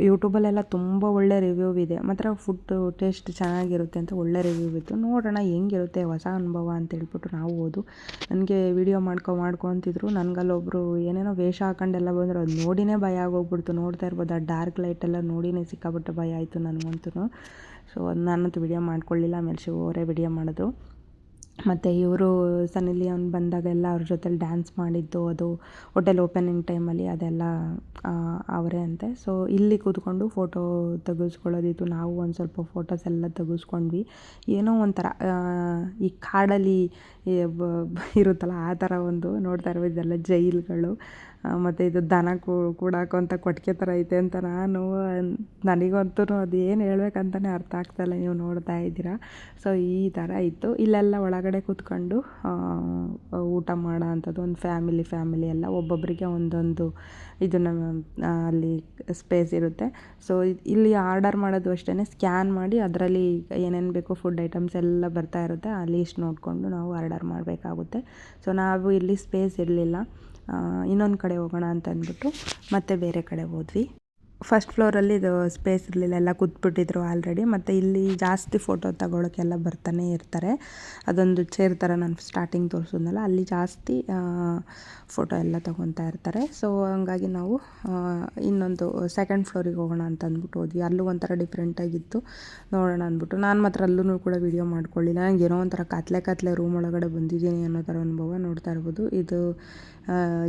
ಯೂಟ್ಯೂಬಲ್ಲೆಲ್ಲ ತುಂಬ ಒಳ್ಳೆ ರಿವ್ಯೂ ಇದೆ, ಮಾತ್ರ ಫುಡ್ ಟೇಸ್ಟ್ ಚೆನ್ನಾಗಿರುತ್ತೆ ಅಂತ ಒಳ್ಳೆ ರಿವ್ಯೂ ಇತ್ತು. ನೋಡೋಣ ಹೆಂಗಿರುತ್ತೆ, ಹೊಸ ಅನುಭವ ಅಂತ ಹೇಳ್ಬಿಟ್ಟು ನಾವು ಹೋದು. ನನಗೆ ವಿಡಿಯೋ ಮಾಡ್ಕೊತಿದ್ರು. ನನಗಲ್ಲೊಬ್ಬರು ಏನೇನೋ ವೇಷ ಹಾಕೊಂಡೆಲ್ಲ ಬಂದರು, ಅದು ನೋಡಿನೇ ಭಯ ಆಗೋಗ್ಬಿಡ್ತು. ನೋಡ್ತಾ ಇರ್ಬೋದು, ಆ ಡಾರ್ಕ್ ಲೈಟೆಲ್ಲ ನೋಡಿನೇ ಸಿಕ್ಕಾಬಿಟ್ಟು ಭಯ ಆಯಿತು ನನಗಂತೂ. ಸೊ ನಾನಂತೂ ವಿಡಿಯೋ ಮಾಡ್ಕೊಳ್ಳಿಲ್ಲ. ಆಮೇಲೆ ಶಿವ ಅವರೇ ವಿಡಿಯೋ ಮಾಡಿದ್ರು. ಮತ್ತು ಇವರು ಸನ್ನಿ ಲಿಯೋನ್ ಬಂದಾಗೆಲ್ಲ ಅವ್ರ ಜೊತೆಲಿ ಡ್ಯಾನ್ಸ್ ಮಾಡಿದ್ದು, ಅದು ಹೋಟೆಲ್ ಓಪನಿಂಗ್ ಟೈಮಲ್ಲಿ ಅದೆಲ್ಲ ಅವರೇ ಅಂತೆ. ಸೊ ಇಲ್ಲಿ ಕೂತ್ಕೊಂಡು ಫೋಟೋ ತೆಗೆಸ್ಕೊಳ್ಳೋದಿತ್ತು. ನಾವು ಒಂದು ಸ್ವಲ್ಪ ಫೋಟೋಸ್ ಎಲ್ಲ ತೆಗೆಸ್ಕೊಂಡ್ವಿ. ಏನೋ ಒಂಥರ ಈ ಕಾಡಲ್ಲಿ ಇರುತ್ತಲ್ಲ ಆ ಥರ ಒಂದು ನೋಡ್ತಾ ಇರ್ಬೋದು. ಇದೆಲ್ಲ ಜೈಲುಗಳು, ಮತ್ತು ಇದು ದನ ಕೂಡಾಕೋಂಥ ಕೊಟ್ಟಿಗೆ ಥರ ಐತೆ ಅಂತ ನನಗಂತೂ ಅದು ಏನು ಹೇಳ್ಬೇಕಂತಲೇ ಅರ್ಥ ಆಗ್ತಾಯಿಲ್ಲ. ನೀವು ನೋಡ್ತಾ ಇದ್ದೀರಾ. ಸೊ ಈ ಥರ ಇತ್ತು. ಇಲ್ಲೆಲ್ಲ ಒಳಗಡೆ ಕೂತ್ಕೊಂಡು ಊಟ ಮಾಡೋ ಅಂಥದ್ದು ಒಂದು ಫ್ಯಾಮಿಲಿ ಎಲ್ಲ ಒಬ್ಬೊಬ್ಬರಿಗೆ ಒಂದೊಂದು ಇದನ್ನು ಅಲ್ಲಿ ಸ್ಪೇಸ್ ಇರುತ್ತೆ. ಸೊ ಇಲ್ಲಿ ಆರ್ಡರ್ ಮಾಡೋದು ಅಷ್ಟೇ, ಸ್ಕ್ಯಾನ್ ಮಾಡಿ ಅದರಲ್ಲಿ ಏನೇನು ಬೇಕೋ ಫುಡ್ ಐಟಮ್ಸ್ ಎಲ್ಲ ಬರ್ತಾ ಇರುತ್ತೆ. ಆ ಲೀಸ್ಟ್ ನೋಡಿಕೊಂಡು ನಾವು ಆರ್ಡರ್ ಮಾಡಬೇಕಾಗುತ್ತೆ. ಸೊ ನಾವು ಇಲ್ಲಿ ಸ್ಪೇಸ್ ಇರಲಿಲ್ಲ, ಇನ್ನೊಂದು ಕಡೆ ಹೋಗೋಣ ಅಂತ ಅಂದ್ಬಿಟ್ಟು ಮತ್ತೆ ಬೇರೆ ಕಡೆ ಹೋದ್ವಿ. ಫಸ್ಟ್ ಫ್ಲೋರಲ್ಲಿ ಇದು ಸ್ಪೇಸ್ ಇರಲಿಲ್ಲ, ಎಲ್ಲ ಕೂತ್ಬಿಟ್ಟಿದ್ರು ಆಲ್ರೆಡಿ. ಮತ್ತು ಇಲ್ಲಿ ಜಾಸ್ತಿ ಫೋಟೋ ತಗೊಳ್ಳೋಕ್ಕೆಲ್ಲ ಬರ್ತಾನೆ ಇರ್ತಾರೆ. ಅದೊಂದು ಚೇರ್ ಥರ ನಾನು ಸ್ಟಾರ್ಟಿಂಗ್ ತೋರಿಸಿದ್ನಲ್ಲ, ಅಲ್ಲಿ ಜಾಸ್ತಿ ಫೋಟೋ ಎಲ್ಲ ತೊಗೊತಾ ಇರ್ತಾರೆ. ಸೊ ಹಂಗಾಗಿ ನಾವು ಇನ್ನೊಂದು ಸೆಕೆಂಡ್ ಫ್ಲೋರಿಗೆ ಹೋಗೋಣ ಅಂತ ಅಂದ್ಬಿಟ್ಟು ಹೋದ್ವಿ. ಅಲ್ಲೂ ಒಂಥರ ಡಿಫ್ರೆಂಟಾಗಿತ್ತು, ನೋಡೋಣ ಅಂದ್ಬಿಟ್ಟು. ನಾನು ಮಾತ್ರ ಅಲ್ಲೂ ಕೂಡ ವೀಡಿಯೋ ಮಾಡ್ಕೊಳ್ಳಿಲ್ಲ. ನನಗೆ ಏನೋ ಒಂಥರ ಕತ್ಲೆ ರೂಮ್ ಒಳಗಡೆ ಬಂದಿದ್ದೀನಿ ಅನ್ನೋ ಥರ ಅನುಭವ. ನೋಡ್ತಾ ಇರ್ಬೋದು, ಇದು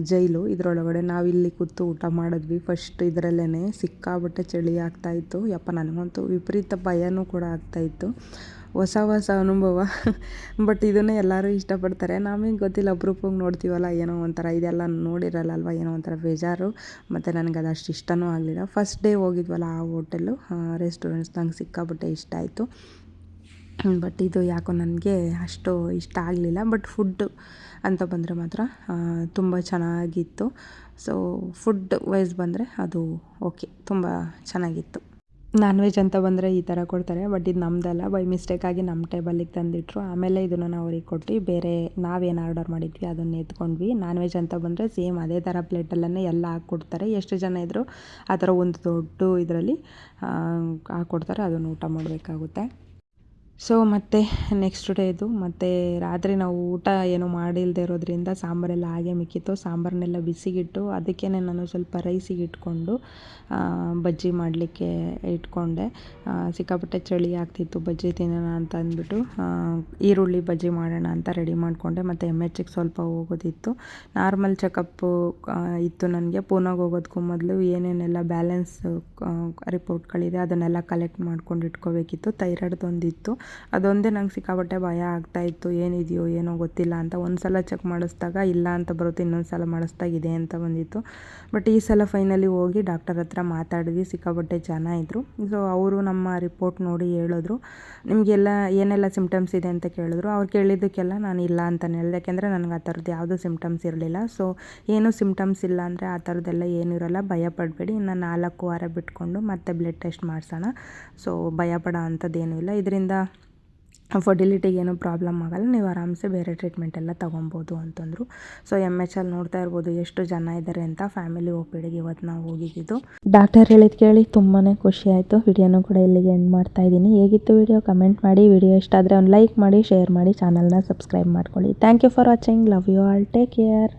ಜೈಲು. ಇದರೊಳಗಡೆ ನಾವಿಲ್ಲಿ ಕೂತು ಊಟ ಮಾಡಿದ್ವಿ. ಫಸ್ಟ್ ಇದರಲ್ಲೇ ಸಿಕ್ಕಾಬಟ್ಟೆ ಚಳಿ ಆಗ್ತಾಯಿತ್ತು. ಯಪ್ಪ ನನಗಂತೂ ವಿಪರೀತ ಭಯನೂ ಕೂಡ ಆಗ್ತಾಯಿತ್ತು. ಹೊಸ ಅನುಭವ. ಬಟ್ ಇದನ್ನೇ ಎಲ್ಲರೂ ಇಷ್ಟಪಡ್ತಾರೆ. ನಮಗೆ ಗೊತ್ತಿಲ್ಲ, ಅಪರೂಪಕ್ಕೆ ನೋಡ್ತೀವಲ್ಲ, ಏನೋ ಒಂಥರ ಇದೆಲ್ಲ ನೋಡಿರಲ್ಲ ಅಲ್ವ, ಏನೋ ಒಂಥರ ಬೇಜಾರು. ಮತ್ತು ನನಗೆ ಅದು ಅಷ್ಟು ಇಷ್ಟನೂ ಆಗಲಿಲ್ಲ. ಫಸ್ಟ್ ಡೇ ಹೋಗಿದ್ವಲ್ಲ ಆ ಹೋಟೆಲ್ಲು ರೆಸ್ಟೋರೆಂಟ್ಸ್ ನಂಗೆ ಸಿಕ್ಕಾಬಟ್ಟೆ ಇಷ್ಟ ಆಯಿತು. ಬಟ್ ಇದು ಯಾಕೋ ನನಗೆ ಅಷ್ಟು ಇಷ್ಟ ಆಗಲಿಲ್ಲ. ಬಟ್ ಫುಡ್ಡು ಅಂತ ಬಂದರೆ ಮಾತ್ರ ತುಂಬ ಚೆನ್ನಾಗಿತ್ತು. ಸೊ ಫುಡ್ ವೈಸ್ ಬಂದರೆ ಅದು ಓಕೆ, ತುಂಬ ಚೆನ್ನಾಗಿತ್ತು. ನಾನ್ ವೆಜ್ ಅಂತ ಬಂದರೆ ಈ ಥರ ಕೊಡ್ತಾರೆ. ಬಟ್ ಇದು ನಮ್ಮದಲ್ಲ, ಬೈ ಮಿಸ್ಟೇಕಾಗಿ ನಮ್ಮ ಟೇಬಲಿಗೆ ತಂದಿಟ್ರು. ಆಮೇಲೆ ಇದನ್ನು ನಾವು ಅವ್ರಿಗೆ ಕೊಟ್ಟು ಬೇರೆ ನಾವೇನು ಆರ್ಡರ್ ಮಾಡಿದ್ವಿ ಅದನ್ನು ಎತ್ಕೊಂಡ್ವಿ. ನಾನ್ ವೆಜ್ ಅಂತ ಬಂದರೆ ಸೇಮ್ ಅದೇ ಥರ ಪ್ಲೇಟಲ್ಲೇ ಎಲ್ಲ ಹಾಕ್ಕೊಡ್ತಾರೆ. ಎಷ್ಟು ಜನ ಇದ್ದರೂ ಆ ಥರ ಒಂದು ದೊಡ್ಡ ಇದರಲ್ಲಿ ಹಾಕ್ಕೊಡ್ತಾರೆ, ಅದನ್ನು ಊಟ ಮಾಡಬೇಕಾಗುತ್ತೆ. ಸೊ ಮತ್ತು ನೆಕ್ಸ್ಟ್ ಡೇ ಇದು ಮತ್ತು ರಾತ್ರಿ ನಾವು ಊಟ ಏನೂ ಮಾಡಿಲ್ಲದೆ ಇರೋದ್ರಿಂದ ಸಾಂಬಾರೆಲ್ಲ ಹಾಗೆ ಮಿಕ್ಕಿತ್ತು. ಸಾಂಬಾರನ್ನೆಲ್ಲ ಬಿಸಿಗಿಟ್ಟು ಅದಕ್ಕೇ ನಾನು ಸ್ವಲ್ಪ ರೈಸಿಗೆ ಇಟ್ಕೊಂಡು ಬಜ್ಜಿ ಮಾಡಲಿಕ್ಕೆ ಇಟ್ಕೊಂಡೆ. ಸಿಕ್ಕಾಪಟ್ಟೆ ಚಳಿ ಆಗ್ತಿತ್ತು, ಬಜ್ಜಿ ತಿನ್ನೋಣ ಅಂತ ಅಂದ್ಬಿಟ್ಟು ಈರುಳ್ಳಿ ಬಜ್ಜಿ ಮಾಡೋಣ ಅಂತ ರೆಡಿ ಮಾಡಿಕೊಂಡೆ. ಮತ್ತು MHಗೆ ಸ್ವಲ್ಪ ಹೋಗೋದಿತ್ತು. ನಾರ್ಮಲ್ ಚೆಕಪ್ಪು ಇತ್ತು ನನಗೆ. ಪೂನಾಗೆ ಹೋಗೋದಕ್ಕೂ ಮೊದಲು ಏನೇನೆಲ್ಲ ಬ್ಯಾಲೆನ್ಸ್ ರಿಪೋರ್ಟ್ಗಳಿದೆ ಅದನ್ನೆಲ್ಲ ಕಲೆಕ್ಟ್ ಮಾಡ್ಕೊಂಡು ಇಟ್ಕೋಬೇಕಿತ್ತು. ಥೈರಾಯ್ಡ್ದೊಂದಿತ್ತು. ಅದೊಂದೇ ನಂಗೆ ಸಿಕ್ಕಾಪಟ್ಟೆ ಭಯ ಆಗ್ತಾಯಿತ್ತು, ಏನಿದೆಯೋ ಏನೋ ಗೊತ್ತಿಲ್ಲ ಅಂತ. ಒಂದು ಸಲ ಚೆಕ್ ಮಾಡಿಸ್ದಾಗ ಇಲ್ಲ ಅಂತ ಬರುತ್ತೆ, ಇನ್ನೊಂದು ಸಲ ಮಾಡಿಸ್ದಾಗ ಇದೆ ಅಂತ ಬಂದಿತ್ತು. ಬಟ್ ಈ ಸಲ ಫೈನಲಿ ಹೋಗಿ ಡಾಕ್ಟರ್ ಹತ್ರ ಮಾತಾಡಿದ್ವಿ. ಸಿಕ್ಕಾಪಟ್ಟೆ ಜನ ಇದ್ದರು. ಸೊ ಅವರು ನಮ್ಮ ರಿಪೋರ್ಟ್ ನೋಡಿ ಹೇಳಿದ್ರು, ನಿಮಗೆಲ್ಲ ಏನೆಲ್ಲ ಸಿಮ್ಟಮ್ಸ್ ಇದೆ ಅಂತ ಕೇಳಿದ್ರು. ಅವ್ರು ಕೇಳಿದ್ದಕ್ಕೆಲ್ಲ ನಾನು ಇಲ್ಲ ಅಂತಲೇ ಹೇಳಿದೆ. ಯಾಕೆಂದರೆ ನನಗೆ ಆ ಥರದ್ದು ಯಾವುದೂ ಸಿಮ್ಟಮ್ಸ್ ಇರಲಿಲ್ಲ. ಸೊ ಏನೂ ಸಿಮ್ಟಮ್ಸ್ ಇಲ್ಲ ಅಂದರೆ ಆ ಥರದ್ದೆಲ್ಲ ಏನೂ ಇರೋಲ್ಲ, ಭಯಪಡಬೇಡಿ. ಇನ್ನು 4 ವಾರ ಬಿಟ್ಕೊಂಡು ಮತ್ತೆ ಬ್ಲಡ್ ಟೆಸ್ಟ್ ಮಾಡಿಸೋಣ. ಸೊ ಭಯಪಡೋ ಅಂಥದ್ದೇನೂ ಇಲ್ಲ. ಇದರಿಂದ ಫರ್ಟಿಲಿಟಿಗೆ ಏನೂ ಪ್ರಾಬ್ಲಮ್ ಆಗೋಲ್ಲ, ನೀವು ಆರಾಮ್ಸೆ ಬೇರೆ ಟ್ರೀಟ್ಮೆಂಟ್ ಎಲ್ಲ ತೊಗೊಬೋದು ಅಂತಂದರು. ಸೊ MHಲ್ಲಿ ನೋಡ್ತಾ ಇರ್ಬೋದು ಎಷ್ಟು ಜನ ಇದ್ದಾರೆ ಅಂತ. ಫ್ಯಾಮಿಲಿ OPDಗೆ ಇವತ್ತು ನಾವು ಹೋಗಿದ್ದು. ಡಾಕ್ಟರ್ ಹೇಳಿದ್ದು ಕೇಳಿ ತುಂಬಾ ಖುಷಿ ಆಯಿತು. ವಿಡಿಯೋನೂ ಕೂಡ ಇಲ್ಲಿಗೆ ಎಂಡ್ ಮಾಡ್ತಾ ಇದ್ದೀನಿ. ಹೇಗಿತ್ತು ವಿಡಿಯೋ ಕಮೆಂಟ್ ಮಾಡಿ. ವಿಡಿಯೋ ಇಷ್ಟ ಆದರೆ ಒಂದು ಲೈಕ್ ಮಾಡಿ, ಶೇರ್ ಮಾಡಿ, ಚಾನಲ್ನ ಸಬ್ಸ್ಕ್ರೈಬ್ ಮಾಡ್ಕೊಳ್ಳಿ. Thank you for watching. Love you all. Take care.